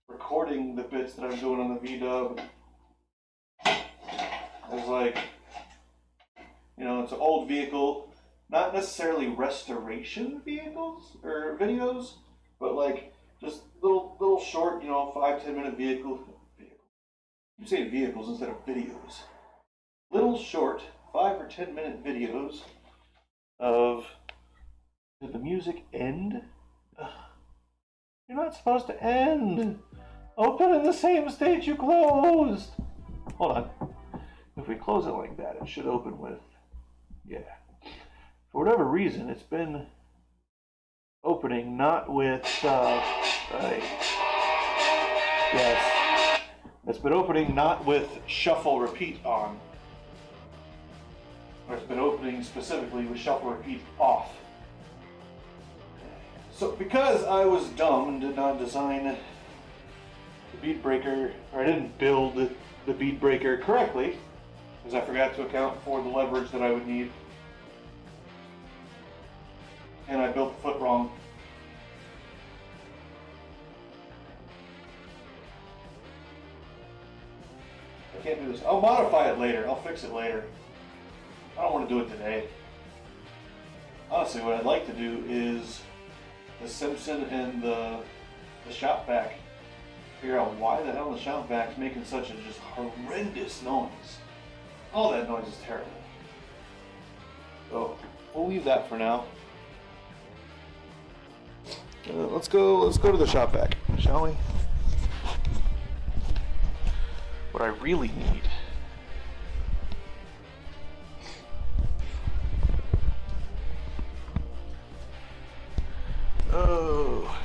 recording the bits that I'm doing on the VDub as like, you know, it's an old vehicle, not necessarily restoration vehicles or videos, but like just little short, you know, 5-10 minute vehicle. You say vehicles instead of videos. Little short 5 or 10 minute videos of, did the music end? You're not supposed to end. Open in the same state you closed. Hold on. If we close it like that, it should open with, yeah. For whatever reason, it's been opening not with, yes. It's been opening not with shuffle repeat on. Or it's been opening specifically with shuffle repeat off. So because I was dumb and did not design the beat breaker, or I didn't build the beat breaker correctly, because I forgot to account for the leverage that I would need, and I built the foot wrong. I can't do this. I'll modify it later. I'll fix it later. I don't want to do it today. Honestly, what I'd like to do is the Simpson and the shop vac. Figure out why the hell the shop vac's making such a just horrendous noise. All that noise is terrible. So we'll leave that for now. Let's go to the shop vac, shall we? What I really need . Oh,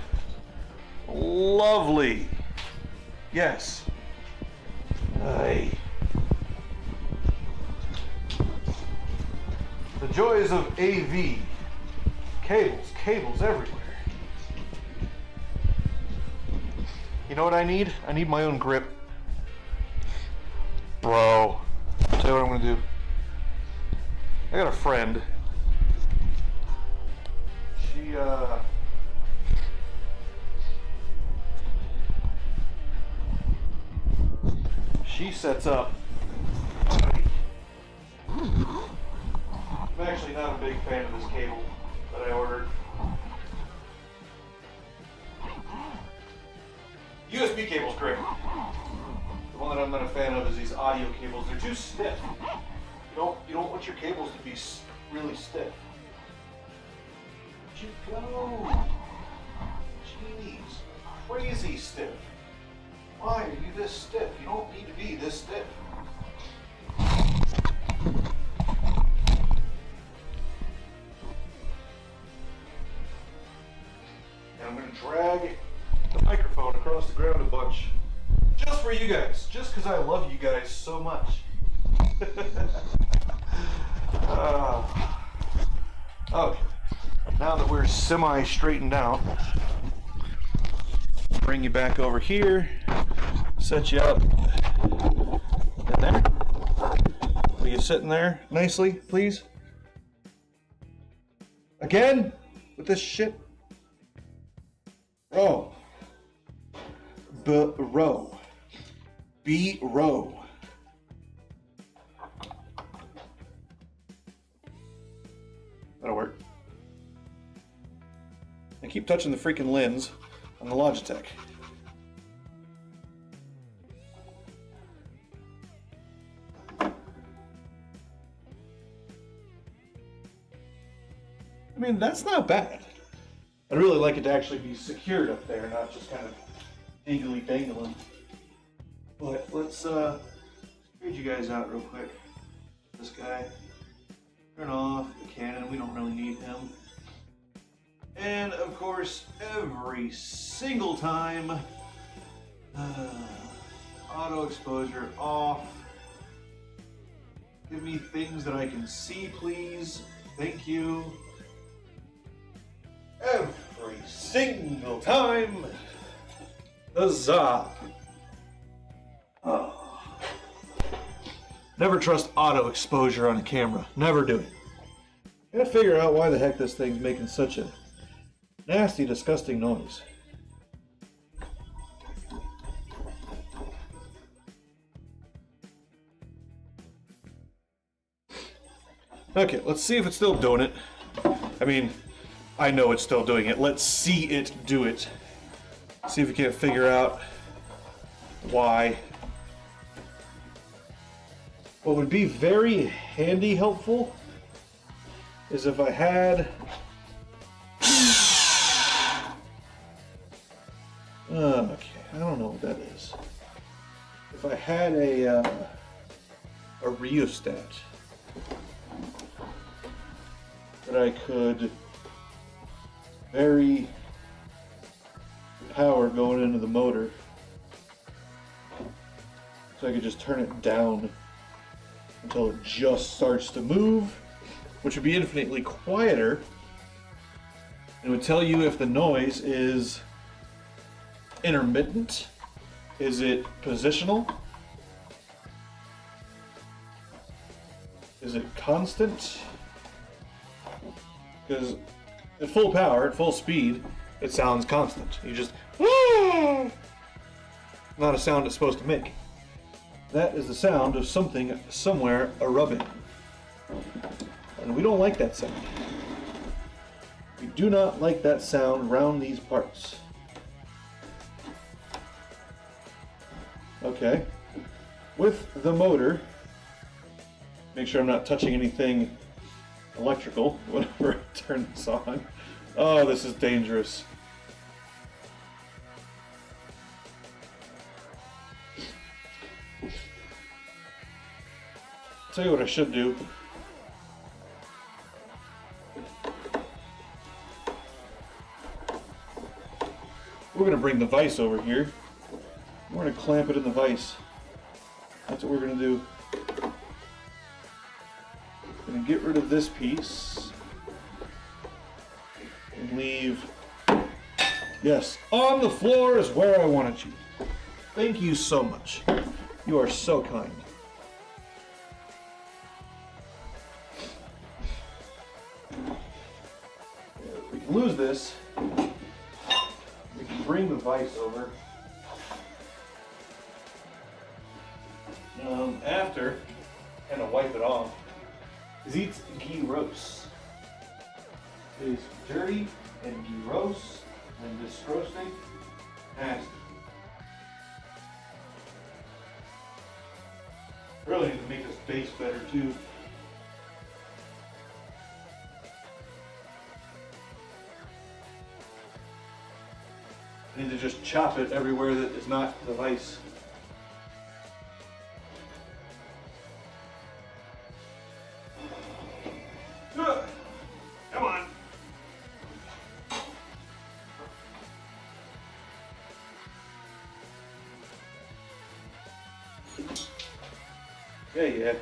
lovely. Yes. Aye. The joys of AV. Cables everywhere. You know what I need? I need my own grip. Bro, I'll tell you what I'm gonna do. I got a friend. She sets up. I'm actually not a big fan of this cable that I ordered. USB cable's great. The one that I'm not a fan of is these audio cables. They're too stiff. You don't want your cables to be really stiff. Where'd you go? Jeez, crazy stiff. Why are you this stiff? You don't need to be this stiff. And I'm going to drag the microphone across the ground a bunch. Just for you guys. Just because I love you guys so much. Okay. Now that we're semi-straightened out, bring you back over here, set you up in there. Will you sit in there nicely, please? Again? With this shit? Row. B-row. B-row. That'll work. I keep touching the freaking lens on the Logitech. I mean, that's not bad. I'd really like it to actually be secured up there, not just kind of dangly dangling. But let's read you guys out real quick. This guy. Turn off the Canon, we don't really need him. And of course, every single time, auto exposure off. Give me things that I can see, please. Thank you. Every single time. Huzzah. Oh. Never trust auto exposure on a camera. Never do it. Gotta figure out why the heck this thing's making such a nasty, disgusting noise. Okay, let's see if it's still doing it. I mean, I know it's still doing it. Let's see it do it. See if we can't figure out why. What would be very handy helpful is if I had okay, I don't know what that is. If I had a rheostat that I could vary the power going into the motor, so I could just turn it down until it just starts to move, which would be infinitely quieter. It would tell you if the noise is intermittent, is it positional, is it constant? Because at full power, at full speed, it sounds constant. You just, not a sound it's supposed to make. That is the sound of something somewhere a-rubbing. And we don't like that sound. We do not like that sound around these parts. Okay. With the motor, make sure I'm not touching anything electrical whenever I turn this on. Oh, this is dangerous. Tell you what I should do. We're going to bring the vise over here. We're going to clamp it in the vise. That's what we're going to do. Going to get rid of this piece and leave. Yes, on the floor is where I wanted you. Thank you so much. You are so kind. We can lose this. We can bring the vise over. After, kind of wipe it off. Is it's gyros. It is dirty and gross and disgusting. Nasty. Really need to make this base better too. I need to just chop it everywhere that is not the vise. Come on. Yeah.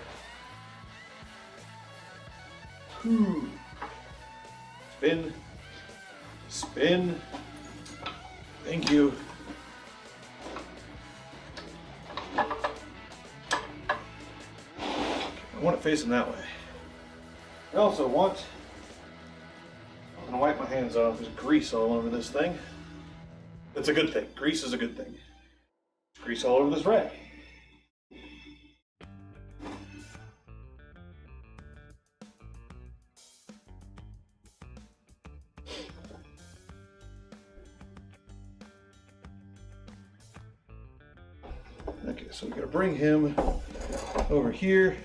Whew. Spin. Spin. Thank you. I want it facing that way. I also want, I'm going to wipe my hands off, there's grease all over this thing. That's a good thing. Grease is a good thing. Grease all over this rack. Okay, so we gotta bring him over here.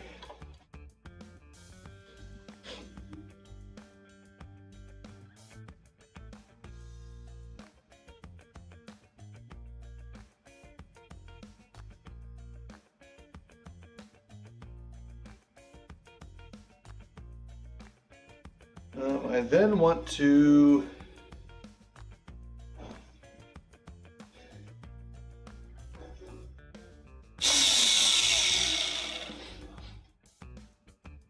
I then want to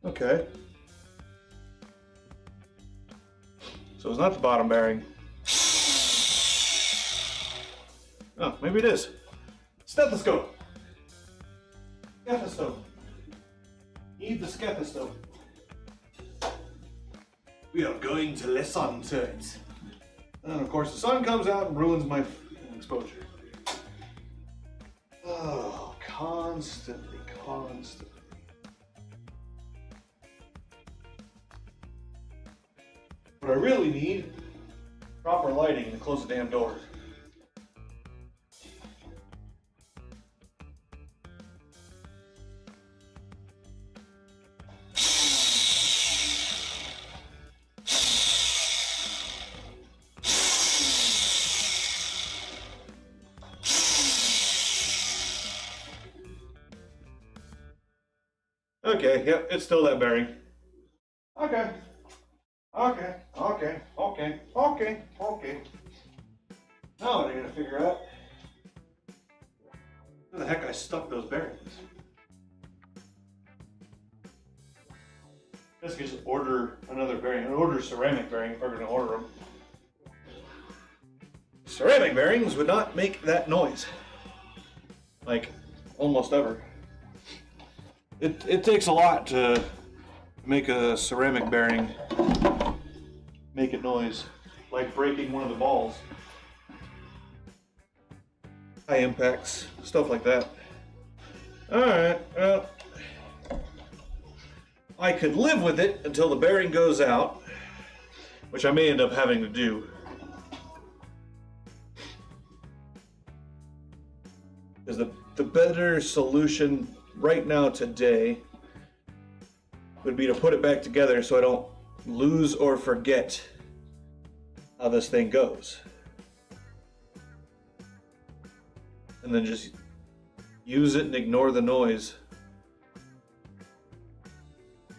okay. So it's not the bottom bearing. Oh, maybe it is. Stethoscope. Stethoscope. Need the stethoscope. We are going to listen to it. And of course the sun comes out and ruins my exposure. Oh, constantly. What I really need, proper lighting to close the damn door. Okay, yep, it's still that bearing. Okay. Now what are you gonna figure out? Where the heck I stuck those bearings? I guess I could just order another bearing. I'd order ceramic bearing if we're gonna order them. Ceramic bearings would not make that noise. Like, almost ever. It takes a lot to make a ceramic bearing make a noise, like breaking one of the balls. High impacts, stuff like that. Alright, well, I could live with it until the bearing goes out, which I may end up having to do. Because the better solution right now today would be to put it back together so I don't lose or forget how this thing goes. And then just use it and ignore the noise.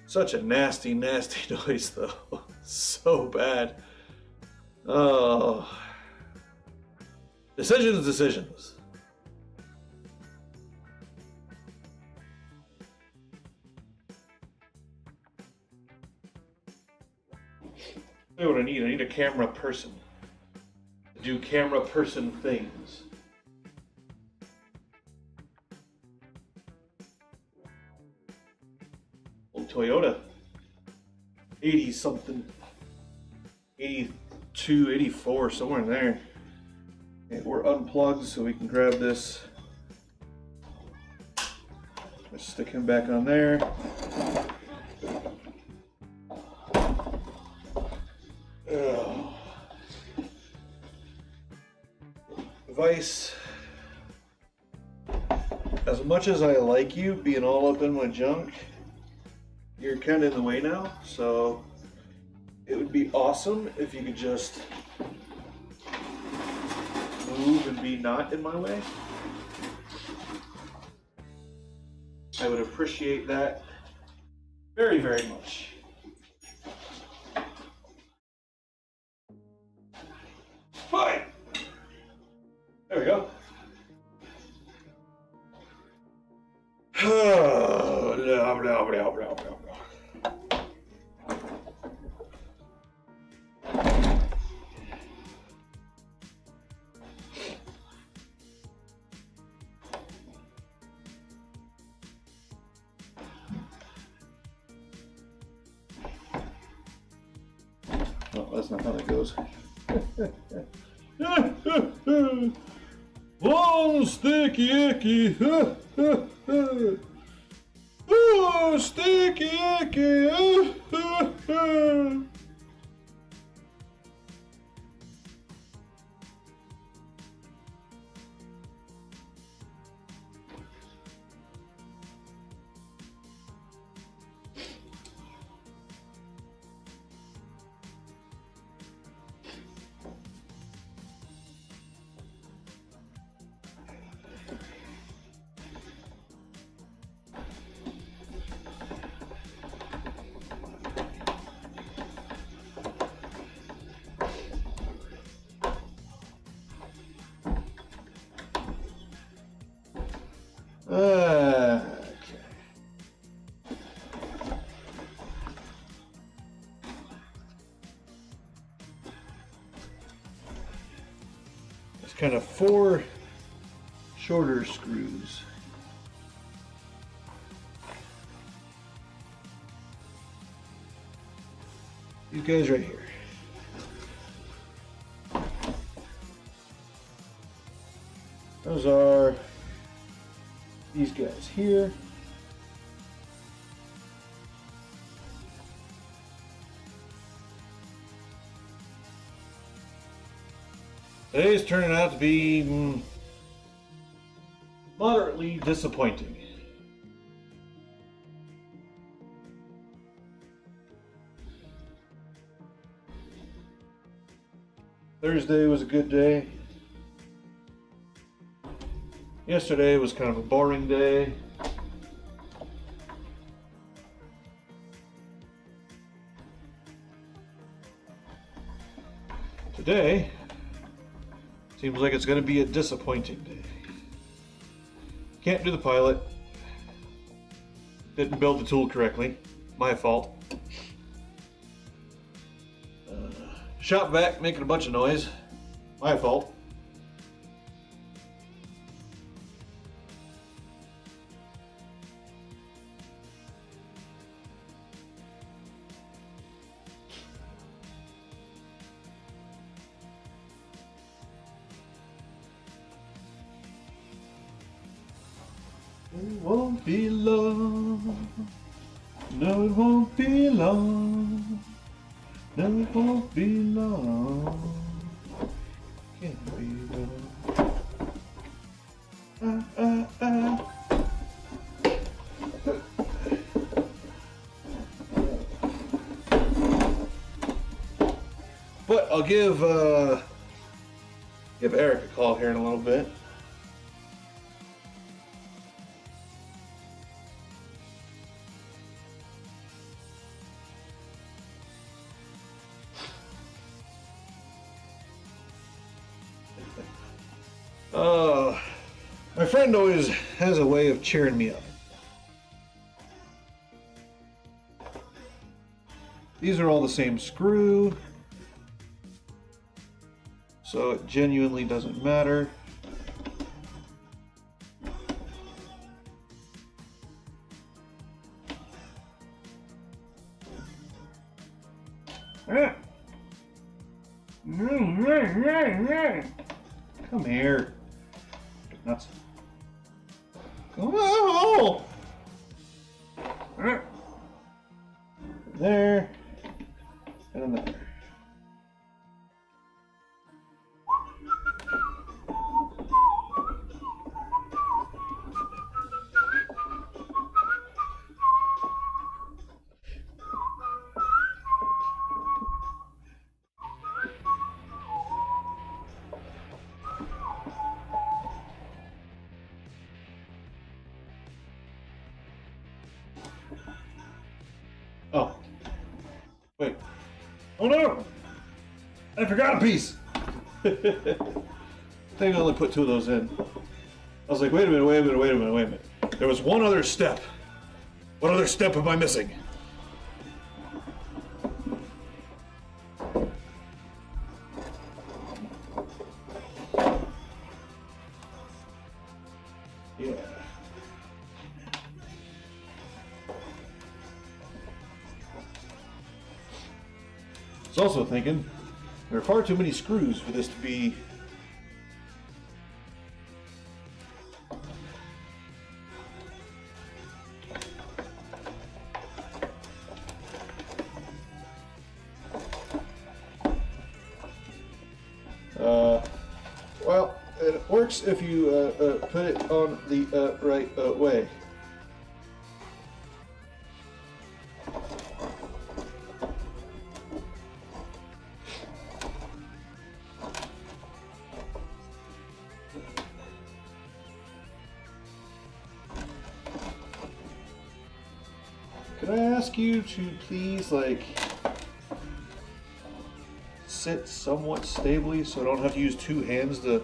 Such a nasty noise though. So bad. Oh. Decisions. You know what I need? I need a camera person to do camera person things. Old Toyota. 80 something. 82, 84, somewhere in there. Okay, we're unplugged so we can grab this. Just stick him back on there. Vice, as much as I like you being all up in my junk, you're kind of in the way now, so it would be awesome if you could just move and be not in my way. I would appreciate that very, very much. Fine. There we go. Oh, that's not how that goes. Oh, sticky icky. Oh, sticky icky. Okay. It's kind of 4 shorter screws. These guys right here. Those are these guys here. Today's turning out to be moderately disappointing. Thursday was a good day. Yesterday was kind of a boring day. Today seems like it's going to be a disappointing day. Can't do the pilot. Didn't build the tool correctly. My fault. Shop vac making a bunch of noise. My fault. It won't be long. No, it won't be long. No, it won't be long. Can't be long. But I'll give Eric a call here in a little bit. My friend always has a way of cheering me up. These are all the same screw, so it genuinely doesn't matter. Come here. Nuts. Oh! There. And there. Oh. Wait. Oh no! I forgot a piece! I think I only put 2 of those in. I was like, wait a minute. There was one other step. What other step am I missing? Yeah. I was also thinking, There are far too many screws for this to be. Well, it works if you put it on the right way. Could I ask you to please, like, sit somewhat stably so I don't have to use two hands to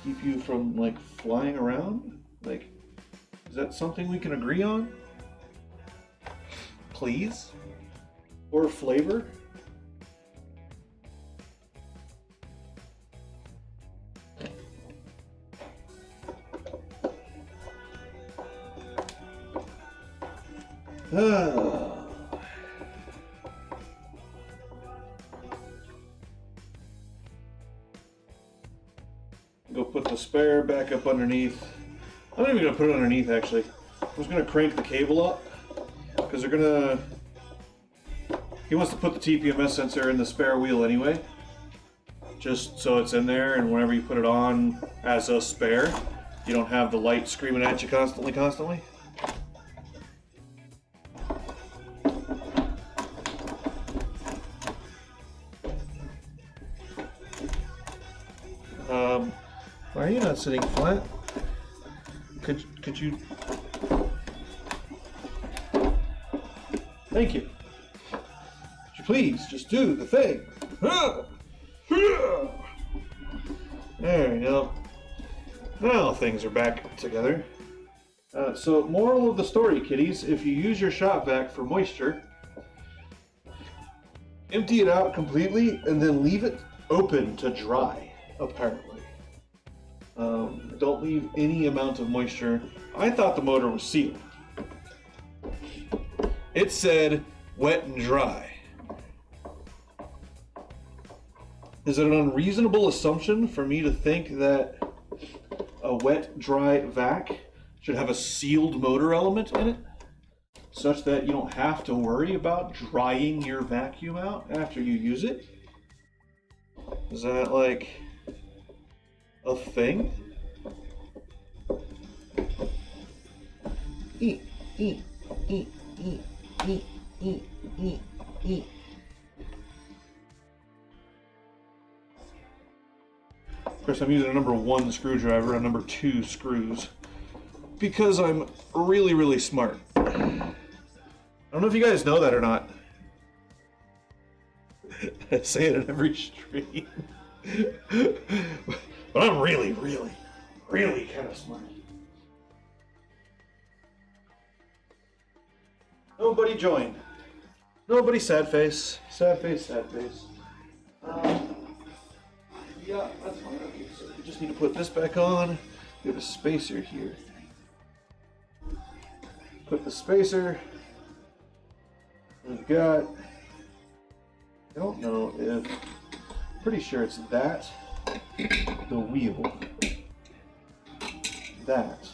keep you from, like, flying around? Like, is that something we can agree on? Please? Or flavor? Go put the spare back up underneath. I'm not even gonna put it underneath actually. I'm just gonna crank the cable up because they're gonna. He wants to put the TPMS sensor in the spare wheel anyway, just so it's in there, and whenever you put it on as a spare, you don't have the light screaming at you constantly. Why are you not sitting flat? Could you? Thank you. Could you please just do the thing? There we go. Now things are back together. So moral of the story, kiddies, if you use your shop vac for moisture, empty it out completely and then leave it open to dry, apparently. Don't leave any amount of moisture. I thought the motor was sealed. It said wet and dry. Is it an unreasonable assumption for me to think that a wet, dry vac should have a sealed motor element in it, such that you don't have to worry about drying your vacuum out after you use it? Is that like a thing? Of course, I'm using a number 1 screwdriver on number 2 screws because I'm really, really smart. I don't know if you guys know that or not. I say it in every stream. But I'm really, really, really kind of smart. Nobody joined. Nobody sad face. Sad face, sad face. Yeah, that's fine. Okay, so we just need to put this back on. We have a spacer here. Put the spacer. We've got, I don't know if, pretty sure it's that, the wheel, that,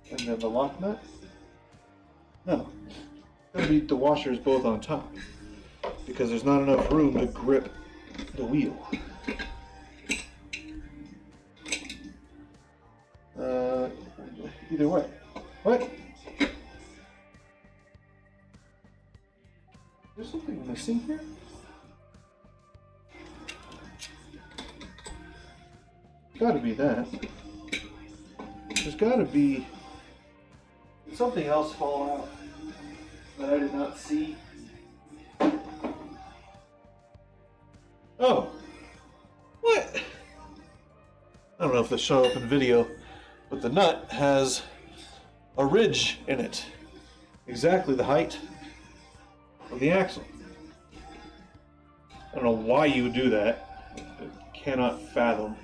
and then the lock nut. No, it's gonna be the washers both on top because there's not enough room to grip the wheel. Either way. What? There's something missing here? Gotta be that. There's gotta be something else fall out that I did not see. Oh. What? I don't know if this show up in video, but the nut has a ridge in it. Exactly the height of the axle. I don't know why you would do that. I cannot fathom.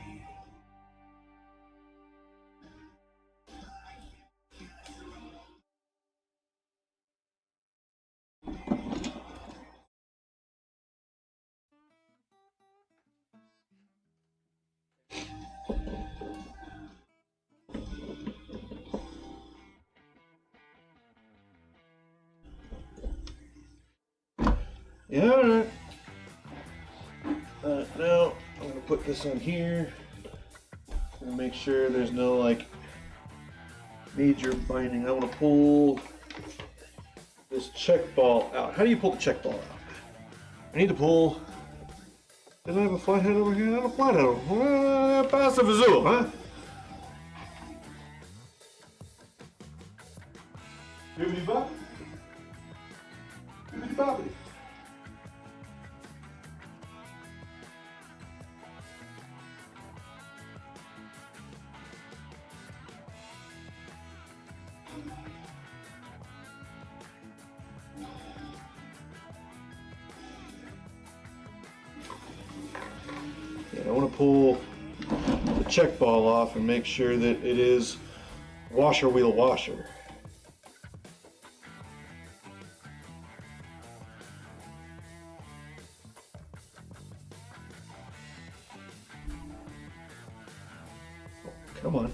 put this on here and make sure there's no like major binding. I want to pull this check ball out. How do you pull the check ball out? I need to pull. Did I have a flathead over here? I have a flathead over. Pass the Vazoo, huh? Bibbidi bobbidi. Bibbidi bobbidi. I want to pull the check ball off and make sure that it is washer wheel washer. Come on.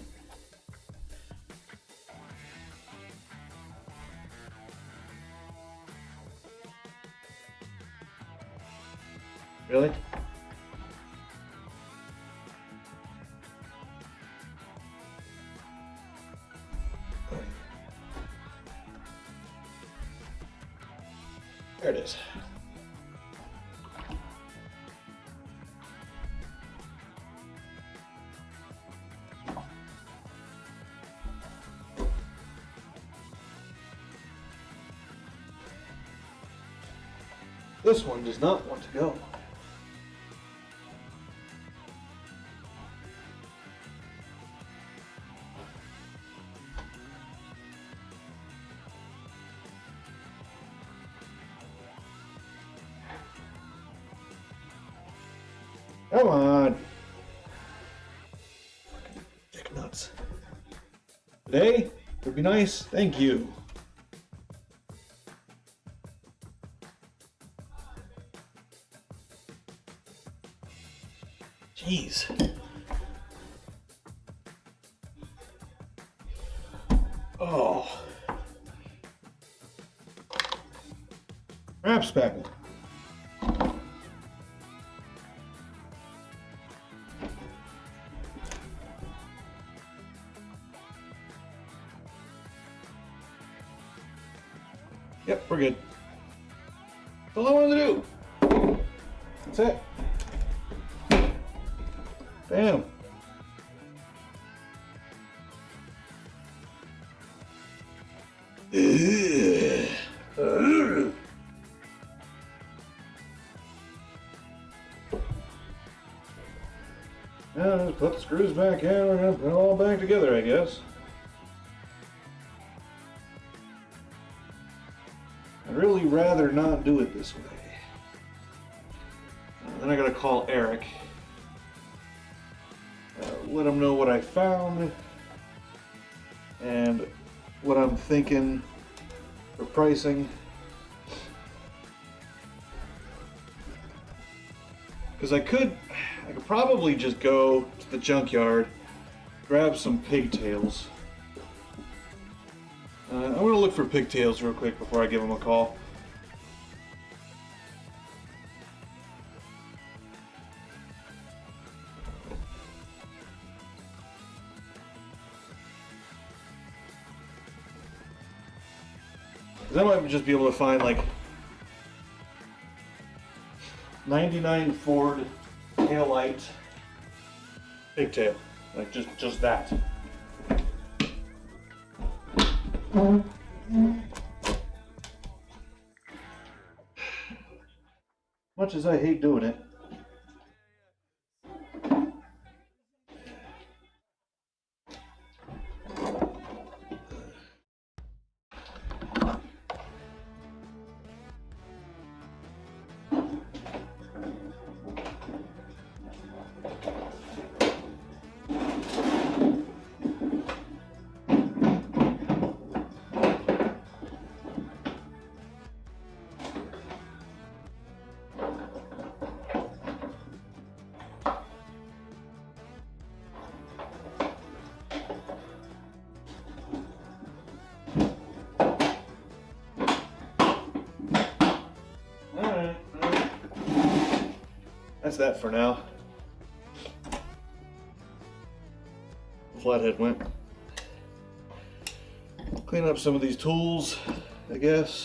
Really? There it is. This one does not want to go. Come on. Dick nuts. Today would be nice. Thank you. Jeez. Oh. Crap spackle. Yep, we're good. That's all I wanted to do. That's it. Bam. Now just put the screws back in. We're gonna put it all back together, I guess. I'd really rather not do it this way. Then I gotta call Eric. Let him know what I found and what I'm thinking for pricing. Because I could probably just go to the junkyard, grab some pigtails. I'm gonna look for pigtails real quick before I give him a call. I might just be able to find like 99 Ford taillight pigtail, like just that. Much as I hate doing it. That's that for now. flathead went. Clean up some of these tools, I guess.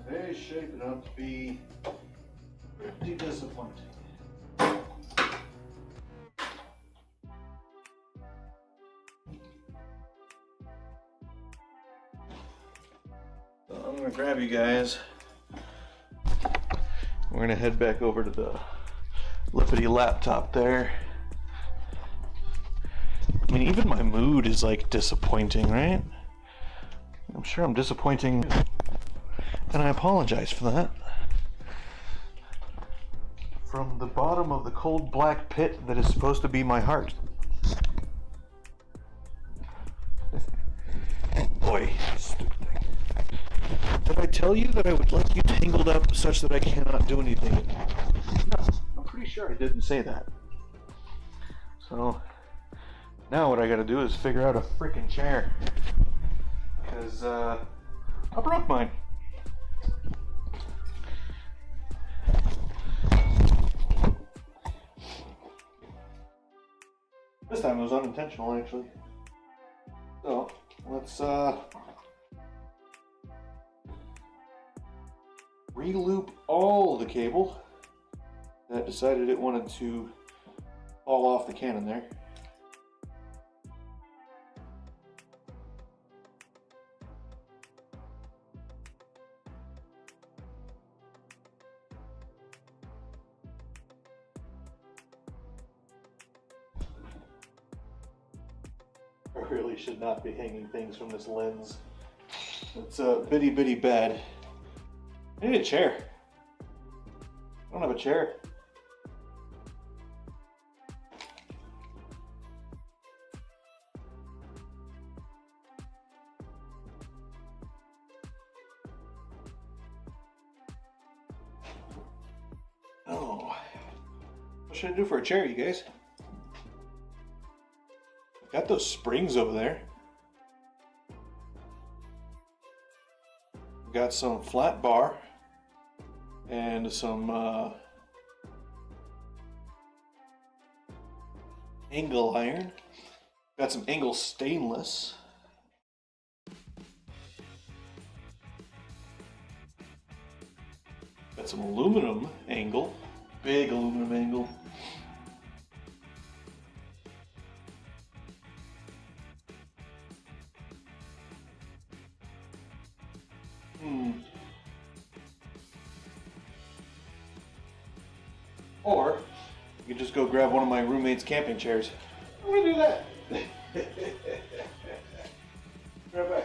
Today's shaping up to be pretty disappointing. So I'm gonna grab you guys. We're gonna head back over to the Lippity laptop there. I mean, even my mood is like disappointing, right? I'm sure I'm disappointing, and I apologize for that. From the bottom of the cold black pit that is supposed to be my heart. Boy, stupid thing. Did I tell you that I would like you tangled up such that I cannot do anything? No, I'm pretty sure I didn't say that. So, now what I gotta do is figure out a freaking chair. Because, I broke mine. This time it was unintentional, actually. So, let's, re-loop all the cable that decided it wanted to fall off the cannon there. I really should not be hanging things from this lens. It's a bitty bitty bed. I need a chair. I don't have a chair. Oh, what should I do for a chair, you guys? Got those springs over there. Got some flat bar and some angle iron. Got some angle stainless. Got some aluminum angle, big aluminum angle. Or you can just go grab one of my roommate's camping chairs. I'm gonna do that. Right back.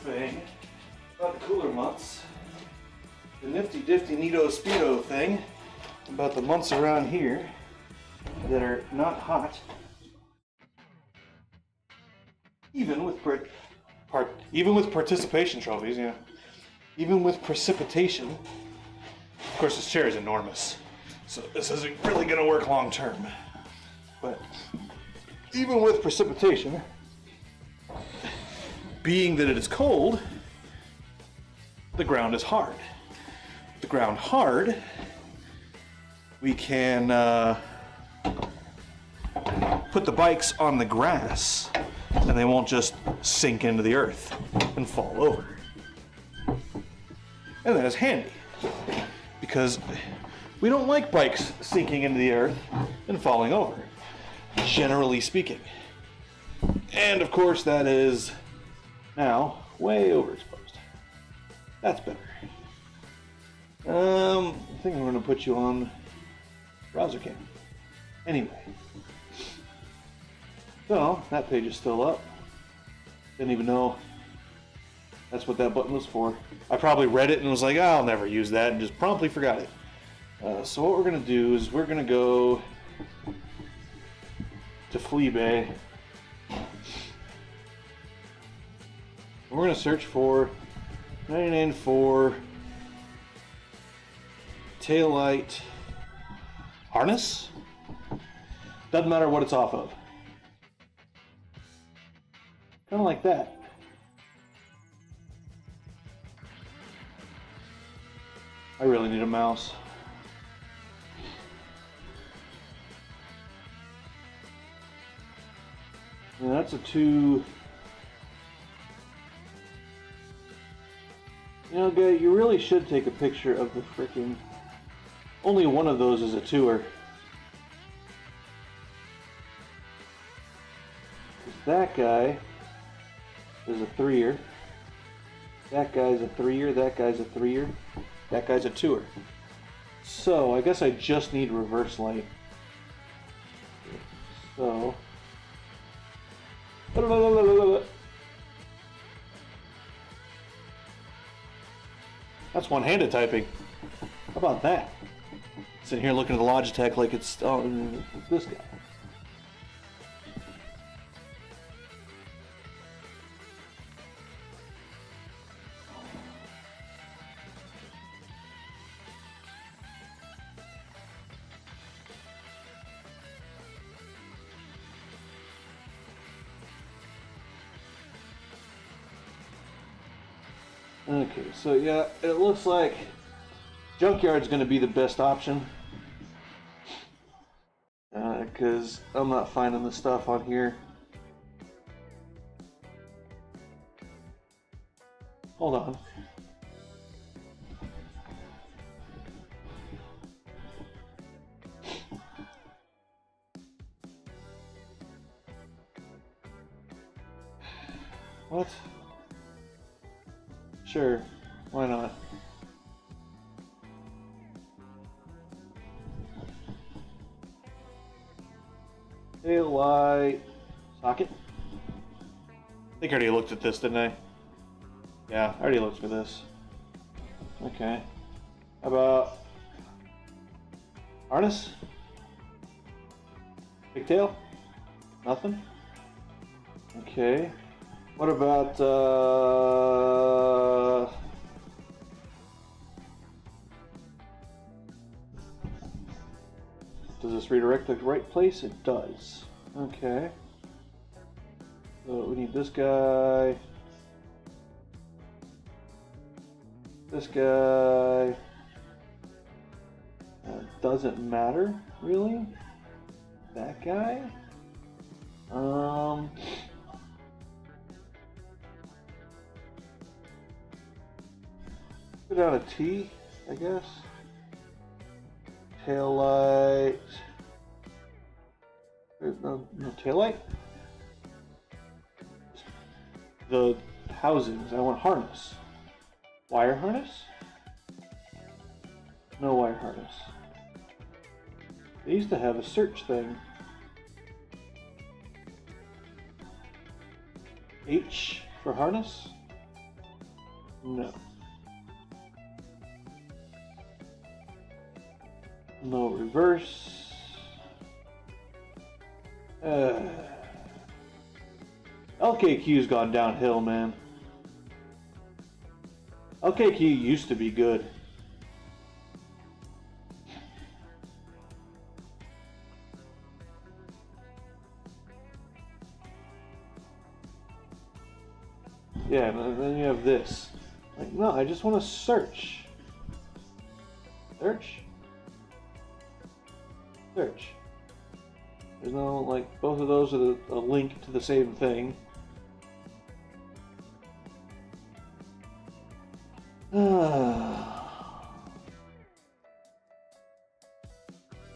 thing about the cooler months. The nifty difty neato speedo thing about the months around here that are not hot. Even with participation trophies, yeah. Even with precipitation. Of course, this chair is enormous, so this isn't really going to work long term. But even with precipitation, being that it is cold, the ground is hard. The ground hard, we can put the bikes on the grass and they won't just sink into the earth and fall over. And that is handy because we don't like bikes sinking into the earth and falling over, generally speaking. And of course that is now way overexposed. That's better. I think I'm going to put you on browser cam. Anyway. So, that page is still up. Didn't even know that's what that button was for. I probably read it and was like, oh, I'll never use that, and just promptly forgot it. So what we're going to do is we're going to go to Fleabay. We're going to search for 994 taillight harness. Doesn't matter what it's off of. Kind of like that. I really need a mouse. And that's a 2. You know, guy, you really should take a picture of the frickin'. Only one of those is a 2er. That guy is a 3er. That guy's a 3er. That guy's a 3er. That guy's a 2er. So I guess I just need reverse light. So. That's one-handed typing. How about that? Sitting here looking at the Logitech like it's this guy. Okay, so yeah, it looks like Junkyard's going to be the best option because I'm not finding the stuff on here. Hold on. What? Sure, why not? Tail light socket. I think I already looked at this, didn't I? Yeah, I already looked for this. Okay. How about harness? Pigtail? Nothing? Okay. What about does this redirect the right place? It does. Okay. So we need this guy. This guy. Doesn't matter, really. That guy. Put out a T, I guess. Tail light. No tail light. The housings. I want harness. Wire harness? No wire harness. They used to have a search thing. H for harness? No. No reverse. LKQ's gone downhill, man. LKQ used to be good. Yeah, and then you have this. Like, no, I just want to search. Search. Search. There's no, like, both of those are a link to the same thing.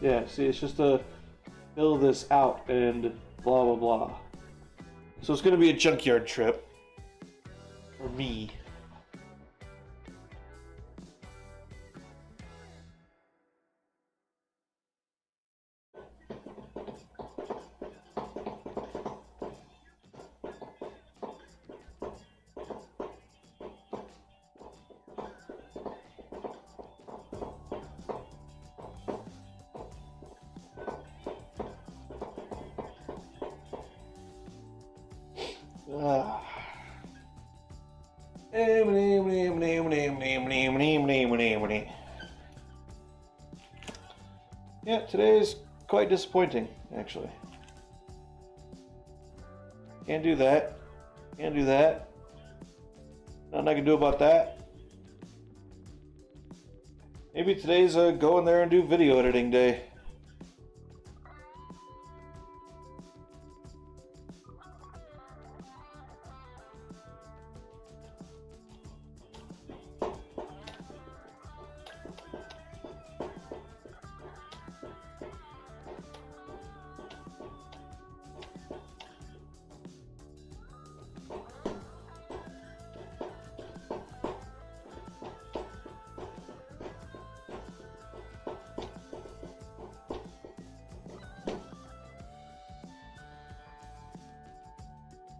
Yeah, see, it's just to fill this out and blah blah blah. So it's gonna be a junkyard trip. For me. Yeah, today's quite disappointing, actually. Can't do that. Can't do that. Nothing I can do about that. Maybe today's go in there and do video editing day.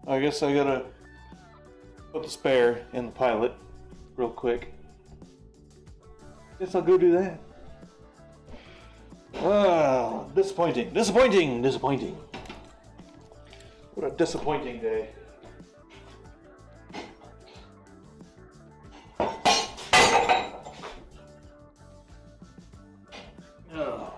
I guess I gotta put the spare in the pilot real quick. Guess I'll go do that. Disappointing, disappointing, disappointing. What a disappointing day. Oh.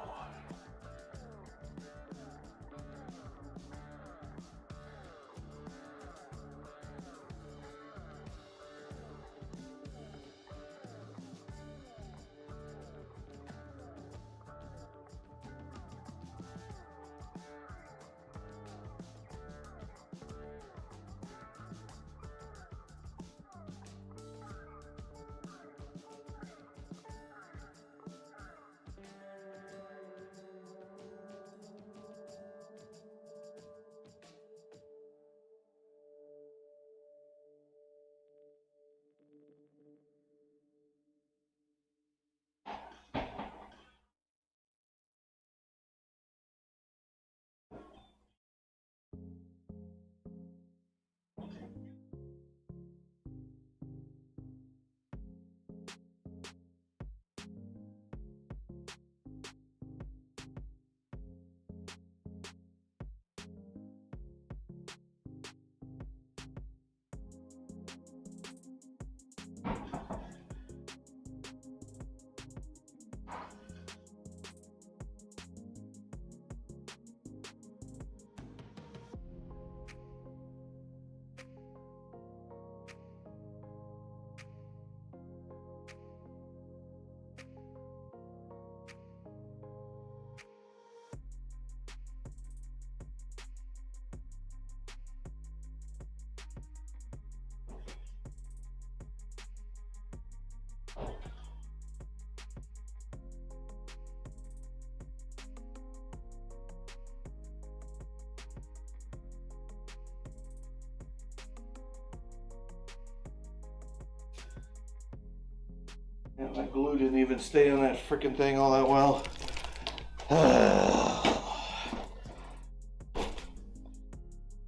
Yeah, my glue didn't even stay on that freaking thing all that well.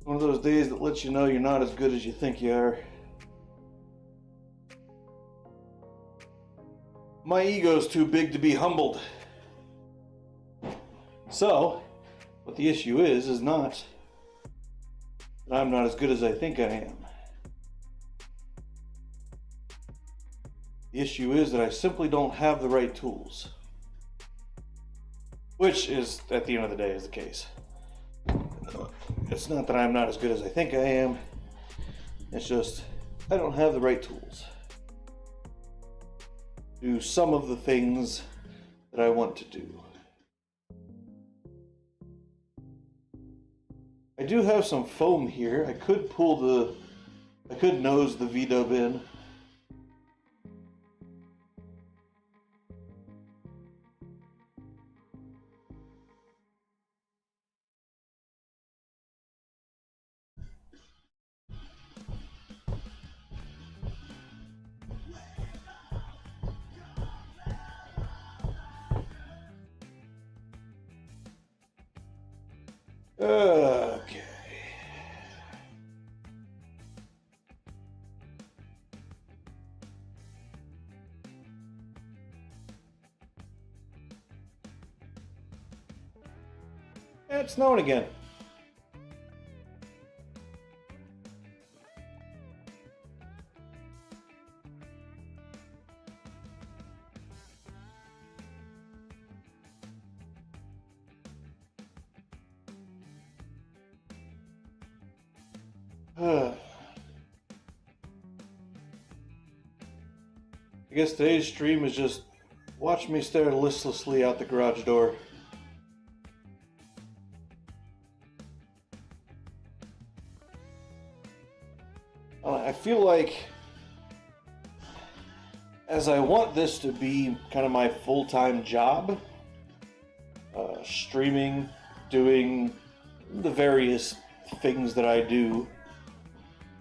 One of those days that lets you know you're not as good as you think you are. My ego's too big to be humbled. So, what the issue is not that I'm not as good as I think I am. The issue is that I simply don't have the right tools. Which is, at the end of the day, is the case. It's not that I'm not as good as I think I am. It's just, I don't have the right tools to do some of the things that I want to do. I do have some foam here. I could nose the V-dub in. Okay. It's snowing again. I guess today's stream is just watch me stare listlessly out the garage door. I feel like, as I want this to be kind of my full-time job, streaming, doing the various things that I do,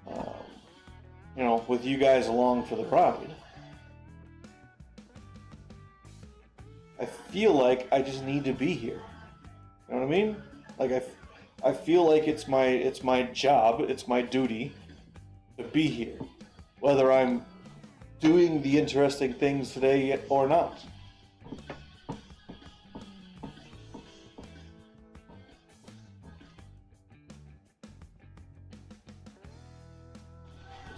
you know, with you guys along for the ride, I feel like I just need to be here. You know what I mean? Like I feel like it's my job, it's my duty to be here, whether I'm doing the interesting things today or not.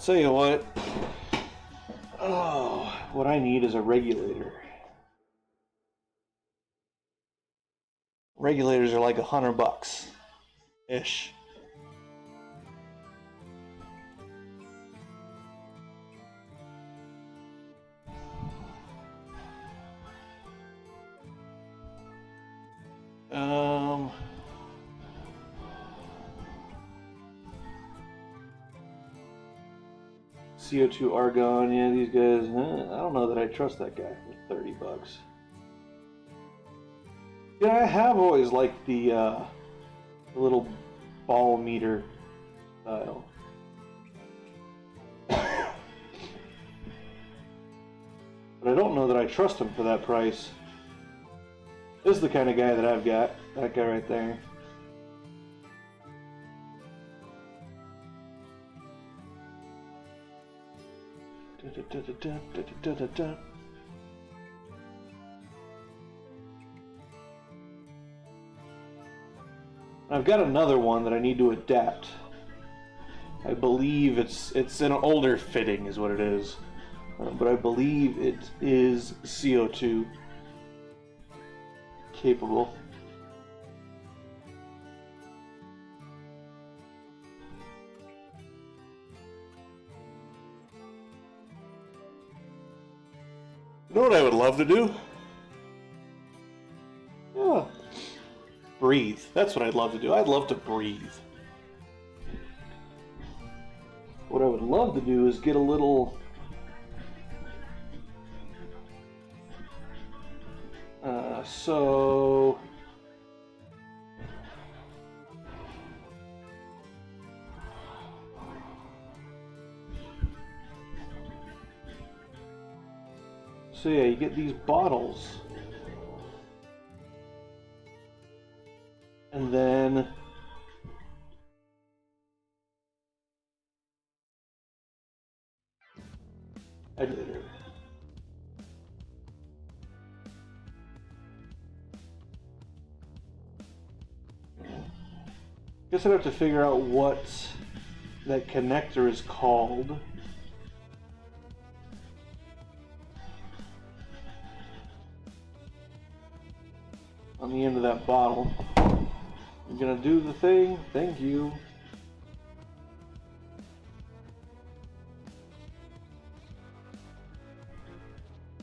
Tell you what, what I need is a regulator. Regulators are like $100 ish. CO2 argon, yeah, these guys, I don't know that I trust that guy for $30. Yeah, I have always liked the little ball meter style. But I don't know that I trust him for that price. This is the kind of guy that I've got. That guy right there. I've got another one that I need to adapt. I believe it's an older fitting is what it is. But I believe it is CO2 capable. You know what I would love to do? Yeah. Breathe. That's what I'd love to do. I'd love to breathe. What I would love to do is get a little so yeah, you get these bottles and then Guess I'd have to figure out what that connector is called. On the end of that bottle. I'm gonna do the thing. Thank you.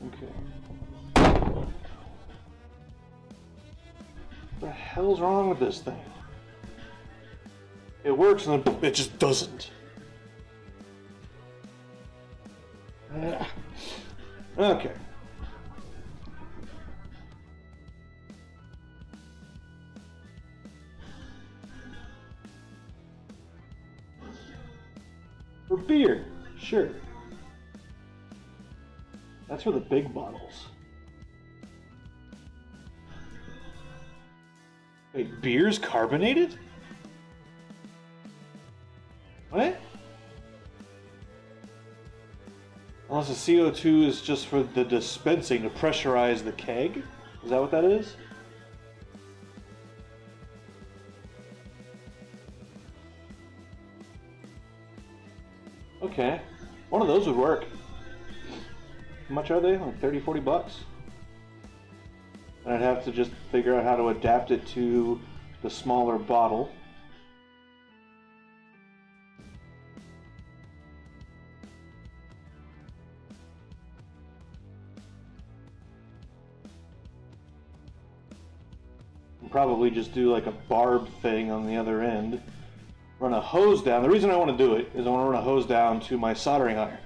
Okay. What the hell's wrong with this thing? It works and then it just doesn't. Okay. For beer, sure. That's for the big bottles. Wait, beer's carbonated? What? Unless the CO2 is just for the dispensing to pressurize the keg? Is that what that is? Okay. One of those would work. How much are they? Like 30, 40 bucks? And I'd have to just figure out how to adapt it to the smaller bottle. Probably just do like a barb thing on the other end. Run a hose down. The reason I want to do it is I want to run a hose down to my soldering iron.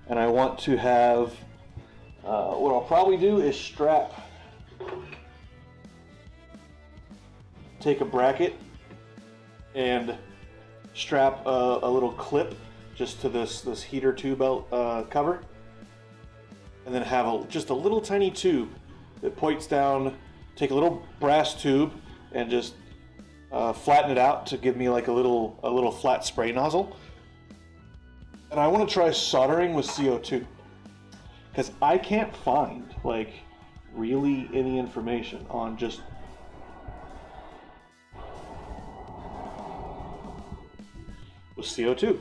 And I want to have, what I'll probably do is take a bracket and strap a little clip just to this heater tube cover. And then have just a little tiny tube that points down. Take a little brass tube and just flatten it out to give me like a little flat spray nozzle. And I want to try soldering with CO2 because I can't find like really any information on just with CO2.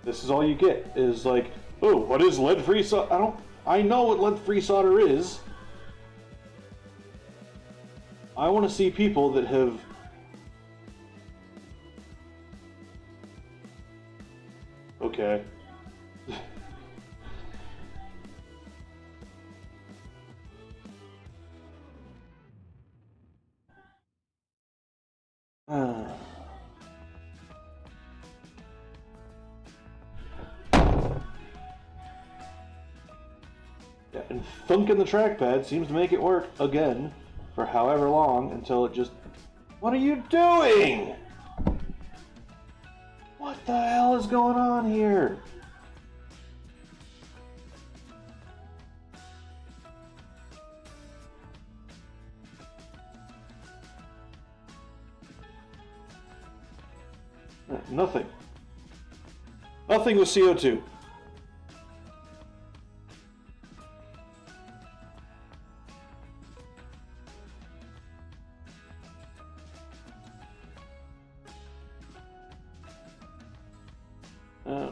This is all you get is like, oh, what is lead-free solder? I know what lead-free solder is. I want to see people that have okay. Yeah, and thunking the trackpad seems to make it work again for however long until it just... What are you doing? What the hell is going on here? Nothing. Nothing with CO2.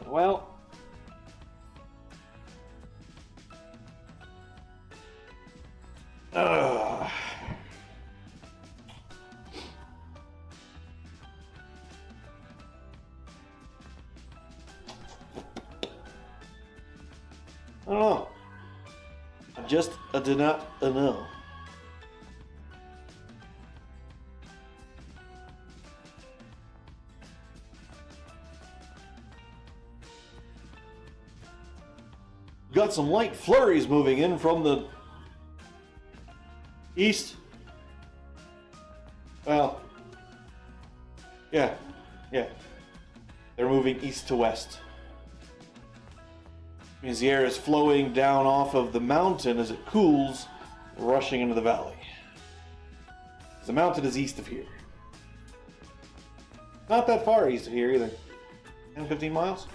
Well, I don't know. I did not know. Got some light flurries moving in from the east. Well, yeah. They're moving east to west. Means the air is flowing down off of the mountain as it cools, rushing into the valley. The mountain is east of here. Not that far east of here either. 10, 15 miles.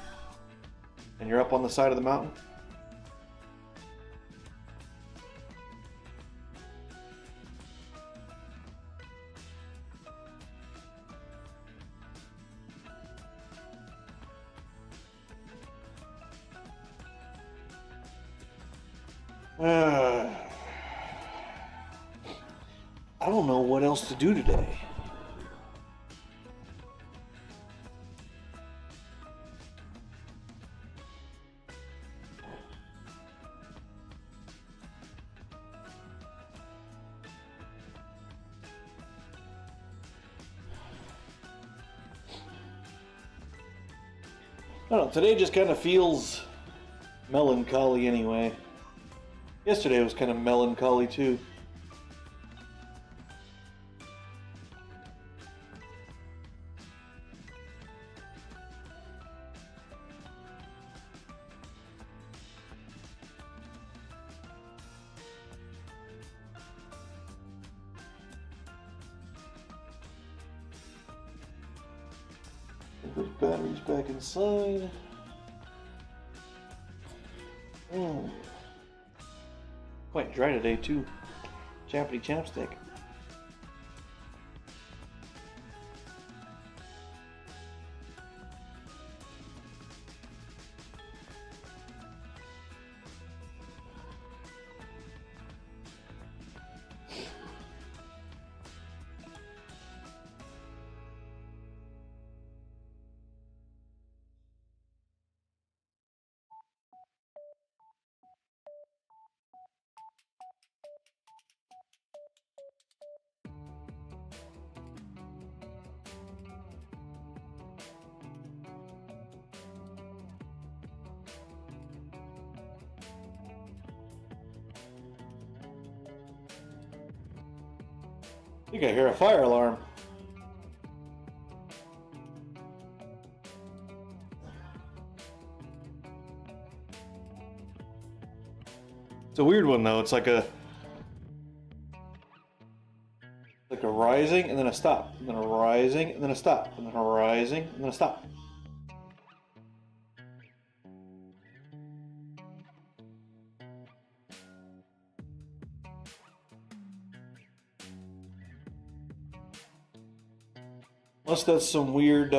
And you're up on the side of the mountain. I don't know what else to do today. I don't know, today just kind of feels melancholy anyway. Yesterday was kind of melancholy too. Put batteries back inside. Quite dry today too. Chappity chapstick. I think I hear a fire alarm. It's a weird one though. It's like a rising and then a stop, and then a rising and then a stop, and then a rising and then a stop. Unless that's some weird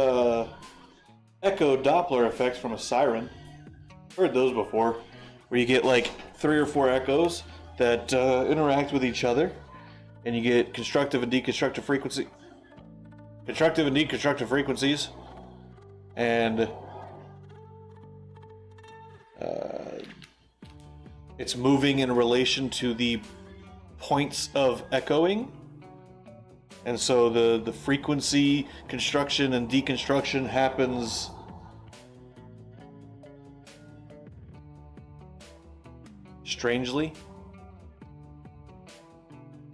echo Doppler effects from a siren. Heard those before, where you get like 3 or 4 echoes that interact with each other, and you get constructive and deconstructive frequencies, and it's moving in relation to the points of echoing. And so the frequency construction and deconstruction happens strangely.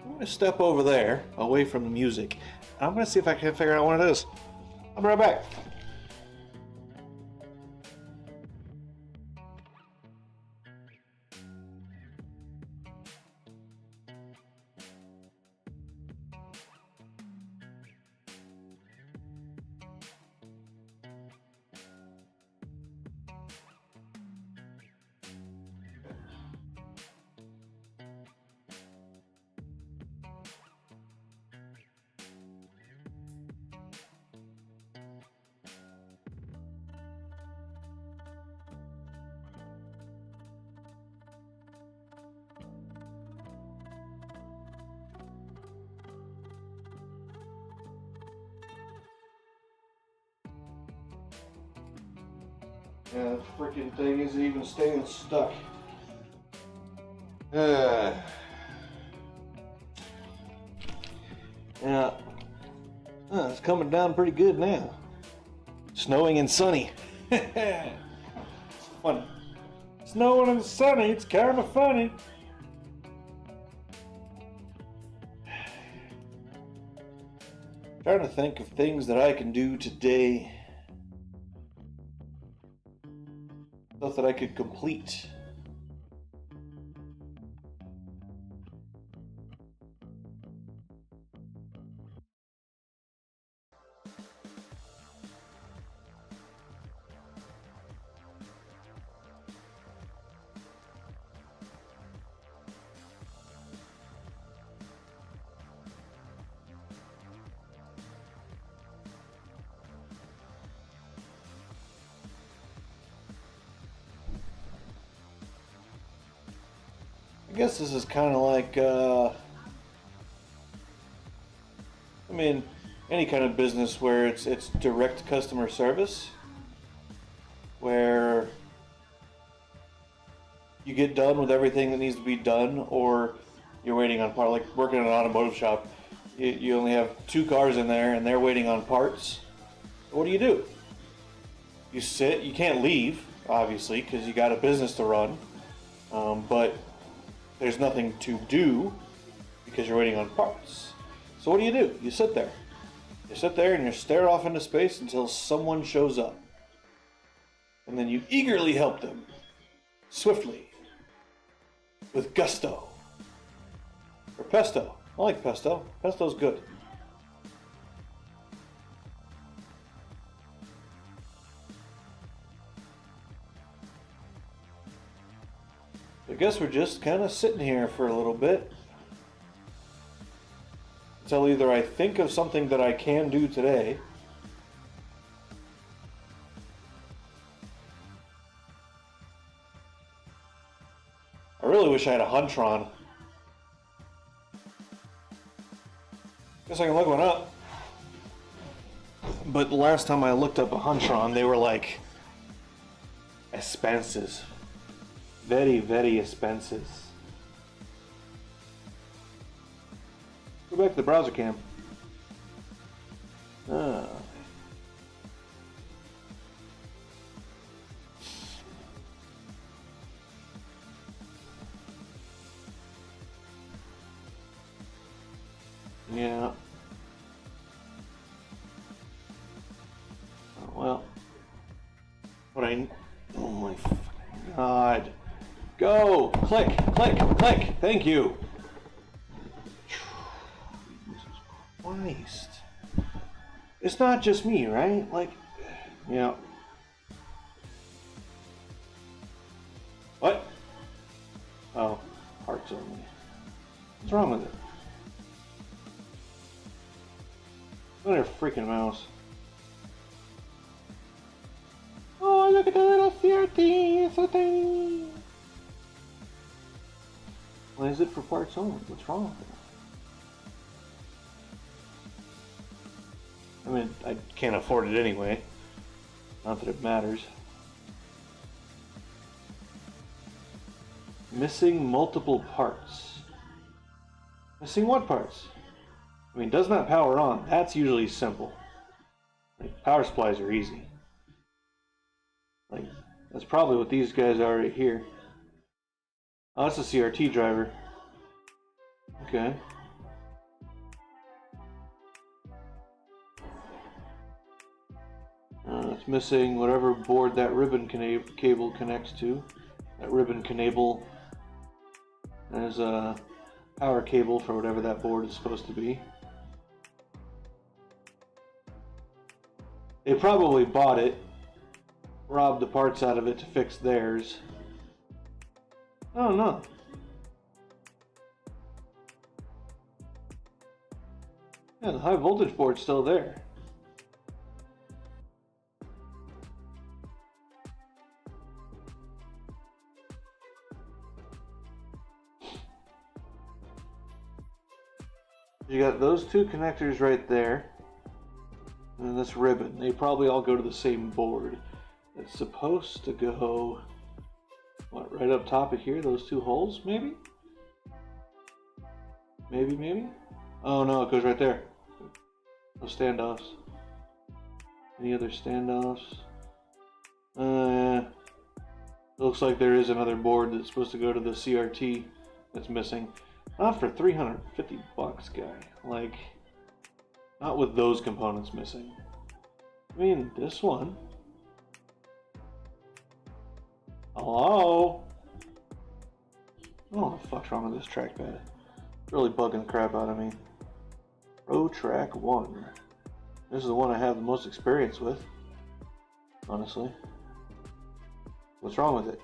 I'm going to step over there, away from the music. And I'm going to see if I can figure out what it is. I'll be right back. Yeah, this freaking thing isn't even staying stuck. Yeah. It's coming down pretty good now. Snowing and sunny. It's funny. Snowing and sunny, it's kind of funny. Trying to think of things that I can do today. Stuff that I could complete. I guess this is kind of like, I mean, any kind of business where it's direct customer service, where you get done with everything that needs to be done, or you're waiting on part. Like working in an automotive shop, you only have 2 cars in there, and they're waiting on parts. What do? You sit. You can't leave, obviously, because you got a business to run. But there's nothing to do because you're waiting on parts. So what do? You sit there. You sit there and you stare off into space until someone shows up. And then you eagerly help them. Swiftly. With gusto. Or pesto. I like pesto. Pesto's good. I guess we're just kind of sitting here for a little bit. Until either I think of something that I can do today, I really wish I had a Huntron. Guess I can look one up. But the last time I looked up a Huntron, they were like expenses. Very, very expenses. Go back to the browser cam. Yeah. Well. Oh my fucking God. Go! Click! Click! Click! Thank you! Jesus Christ. It's not just me, right? Like, yeah. What? Oh, parts only. What's wrong with it? Look at her freaking mouse. Oh, look at the little CRT, it's so tiny. Why is it for parts only? What's wrong with it? I mean, I can't afford it anyway. Not that it matters. Missing multiple parts. Missing what parts? I mean, does not power on. That's usually simple. Like, power supplies are easy. Like, that's probably what these guys are right here. Oh, that's a CRT driver. Okay. It's missing whatever board that ribbon cable connects to. That ribbon cable. There's a power cable for whatever that board is supposed to be. They probably bought it, robbed the parts out of it to fix theirs. I don't know. Yeah, the high voltage board's still there. You got those 2 connectors right there. And then this ribbon. They probably all go to the same board. It's supposed to go, what, right up top of here? Those 2 holes, maybe? Maybe? Oh no, it goes right there. No standoffs. Any other standoffs? Looks like there is another board that's supposed to go to the CRT that's missing. Not for $350, guy. Like, not with those components missing. I mean, this one. Hello? Oh, what the fuck's wrong with this trackpad? It's really bugging the crap out of me. ProTrack 1. This is the one I have the most experience with, honestly. What's wrong with it?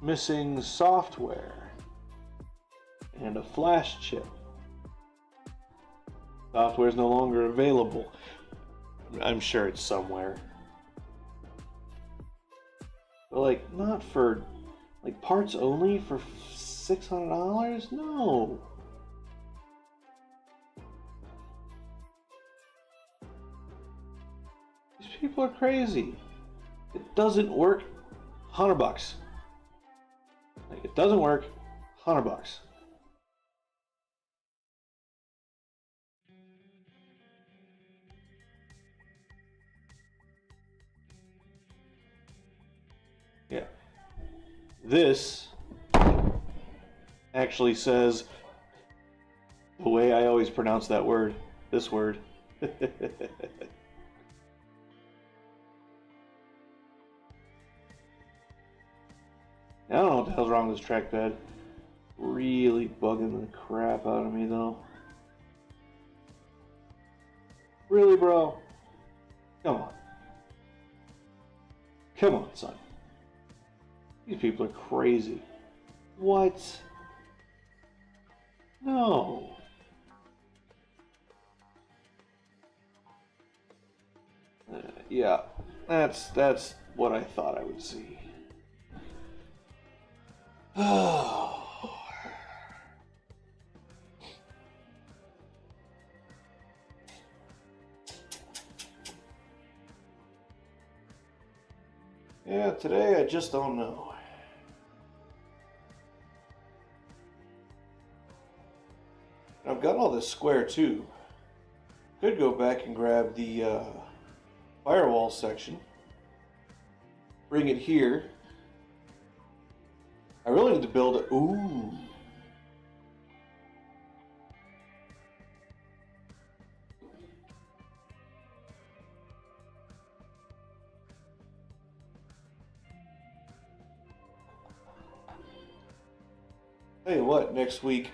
Missing software. And a flash chip. Software is no longer available. I'm sure it's somewhere. But like, not for, like, parts only for $600? No. These people are crazy. It doesn't work. $100. Like, it doesn't work. $100. Yeah. This actually says the way I always pronounce that word. This word. I don't know what the hell's wrong with this trackpad. Really bugging the crap out of me though. Really, bro? Come on. Come on, son. These people are crazy. What? No. Yeah, that's what I thought I would see. Oh. Yeah, today I just don't know. I've got all this square too. Could go back and grab the firewall section. Bring it here. I really need to build it. Ooh. Tell you what, next week,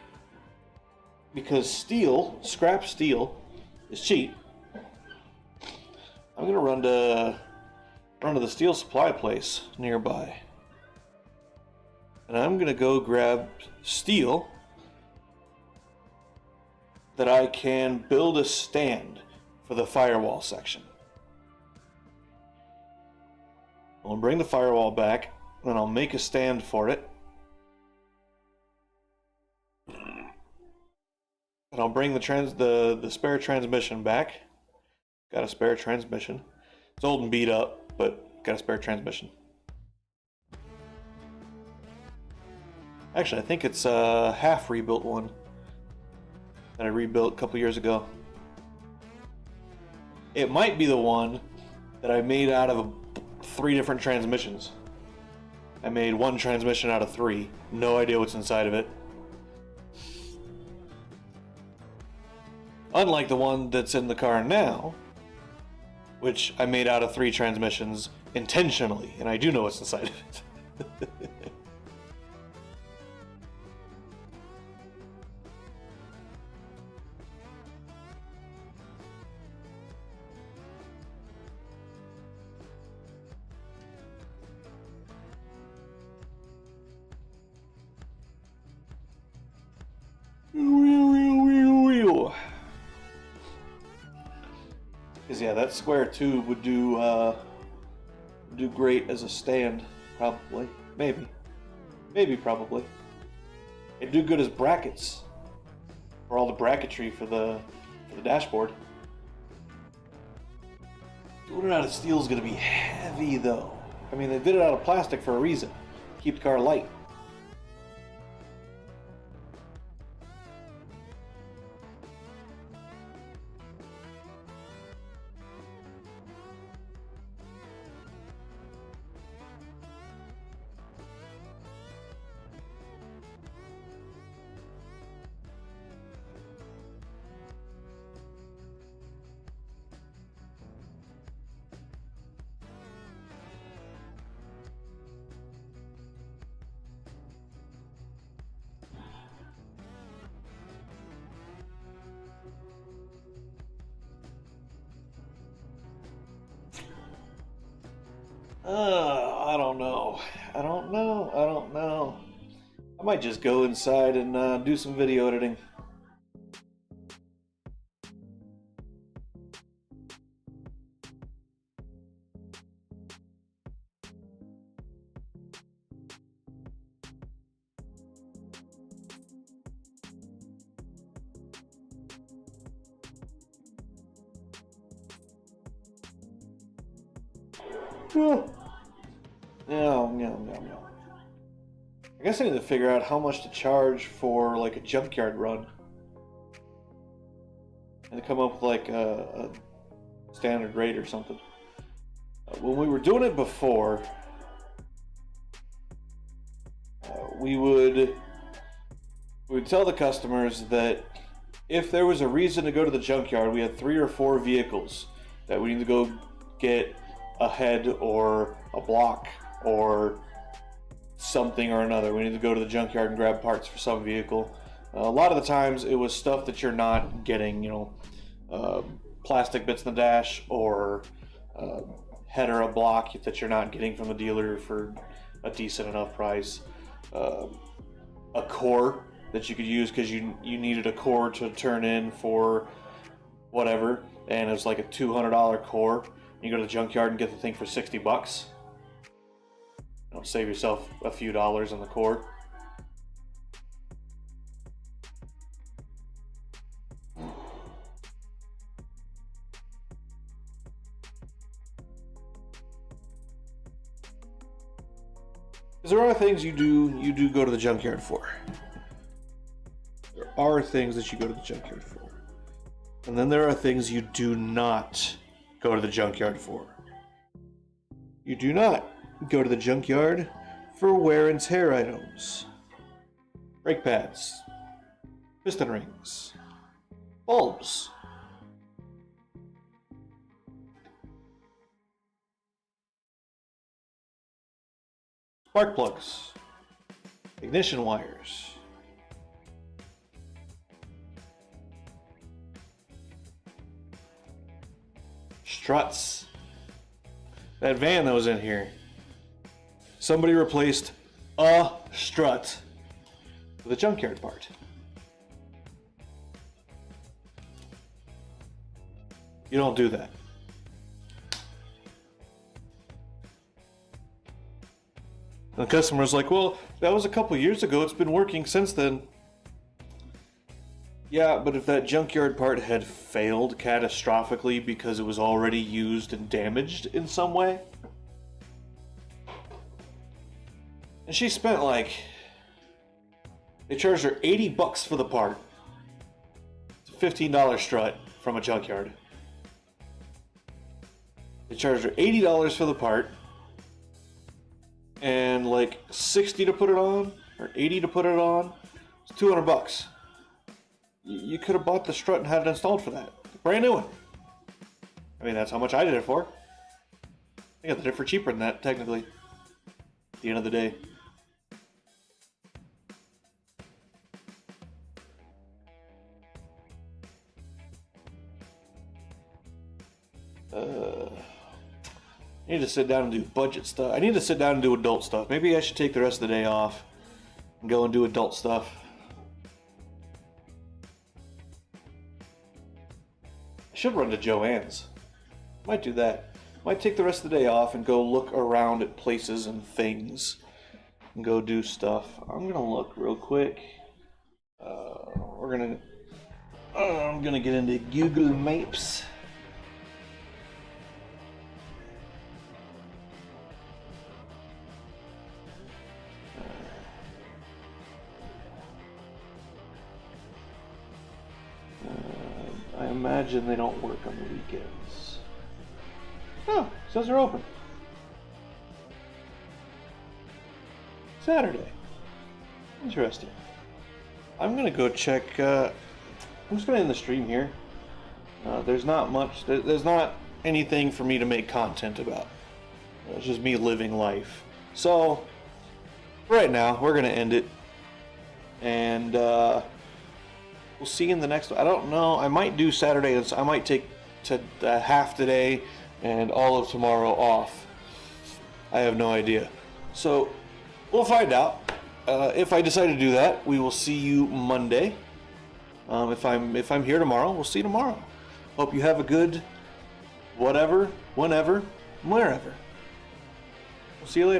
because steel, scrap steel, is cheap. I'm gonna run to the steel supply place nearby, and I'm gonna go grab steel that I can build a stand for the firewall section. I'll bring the firewall back, then I'll make a stand for it. And I'll bring the spare transmission back. Got a spare transmission. It's old and beat up, but got a spare transmission. Actually, I think it's a half rebuilt one that I rebuilt a couple years ago. It might be the one that I made out of 3 different transmissions. I made 1 transmission out of 3. No idea what's inside of it. Unlike the one that's in the car now, which I made out of 3 transmissions intentionally, and I do know what's inside of it. Because yeah, that square tube would do great as a stand, probably, maybe probably. It'd do good as brackets for all the bracketry for the dashboard. Doing it out of steel is going to be heavy, though. I mean, they did it out of plastic for a reason, keep the car light. I don't know. I don't know. I might just go inside and do some video editing. No, no. I guess I need to figure out how much to charge for like a junkyard run. And to come up with like a standard rate or something. When we were doing it before, we would tell the customers that if there was a reason to go to the junkyard, we had 3 or 4 vehicles that we need to go get a head or a block or something or another. We need to go to the junkyard and grab parts for some vehicle. A lot of the times it was stuff that you're not getting, plastic bits in the dash or head or a block that you're not getting from the dealer for a decent enough price. A core that you could use because you needed a core to turn in for whatever, and it was like a $200 core. You go to the junkyard and get the thing for $60. Save yourself a few dollars on the core. Because there are things you do go to the junkyard for. There are things that you go to the junkyard for. And then there are things you do not go to the junkyard for. You do not go to the junkyard for wear and tear items. Brake pads, piston rings, bulbs. Spark plugs, ignition wires, struts. That van that was in here, somebody replaced a strut with a junkyard part. You don't do that. And the customer's like, well, that was a couple years ago. It's been working since then. Yeah, but if that junkyard part had failed catastrophically because it was already used and damaged in some way. And she spent they charged her $80 for the part. It's a $15 strut from a junkyard. They charged her $80 for the part. And $60 to put it on, or $80 to put it on. It's $200. You could have bought the strut and had it installed for that. Brand new one. I mean, that's how much I did it for. I got it for cheaper than that, technically. At the end of the day. I need to sit down and do budget stuff. I need to sit down and do adult stuff. Maybe I should take the rest of the day off and go and do adult stuff. I should run to Joann's. Might do that. Might take the rest of the day off and go look around at places and things and go do stuff. I'm gonna look real quick. I'm gonna get into Google Maps. I imagine they don't work on the weekends. Oh, it says they're open. Saturday. Interesting. I'm gonna go check. I'm just gonna end the stream here. There's not much. There's not anything for me to make content about. It's just me living life. So, right now, we're gonna end it. And, we'll see you in the next one. I don't know. I might do Saturday. I might take half today and all of tomorrow off. I have no idea. So we'll find out. If I decide to do that, we will see you Monday. If I'm here tomorrow, we'll see you tomorrow. Hope you have a good whatever, whenever, wherever. We'll see you later.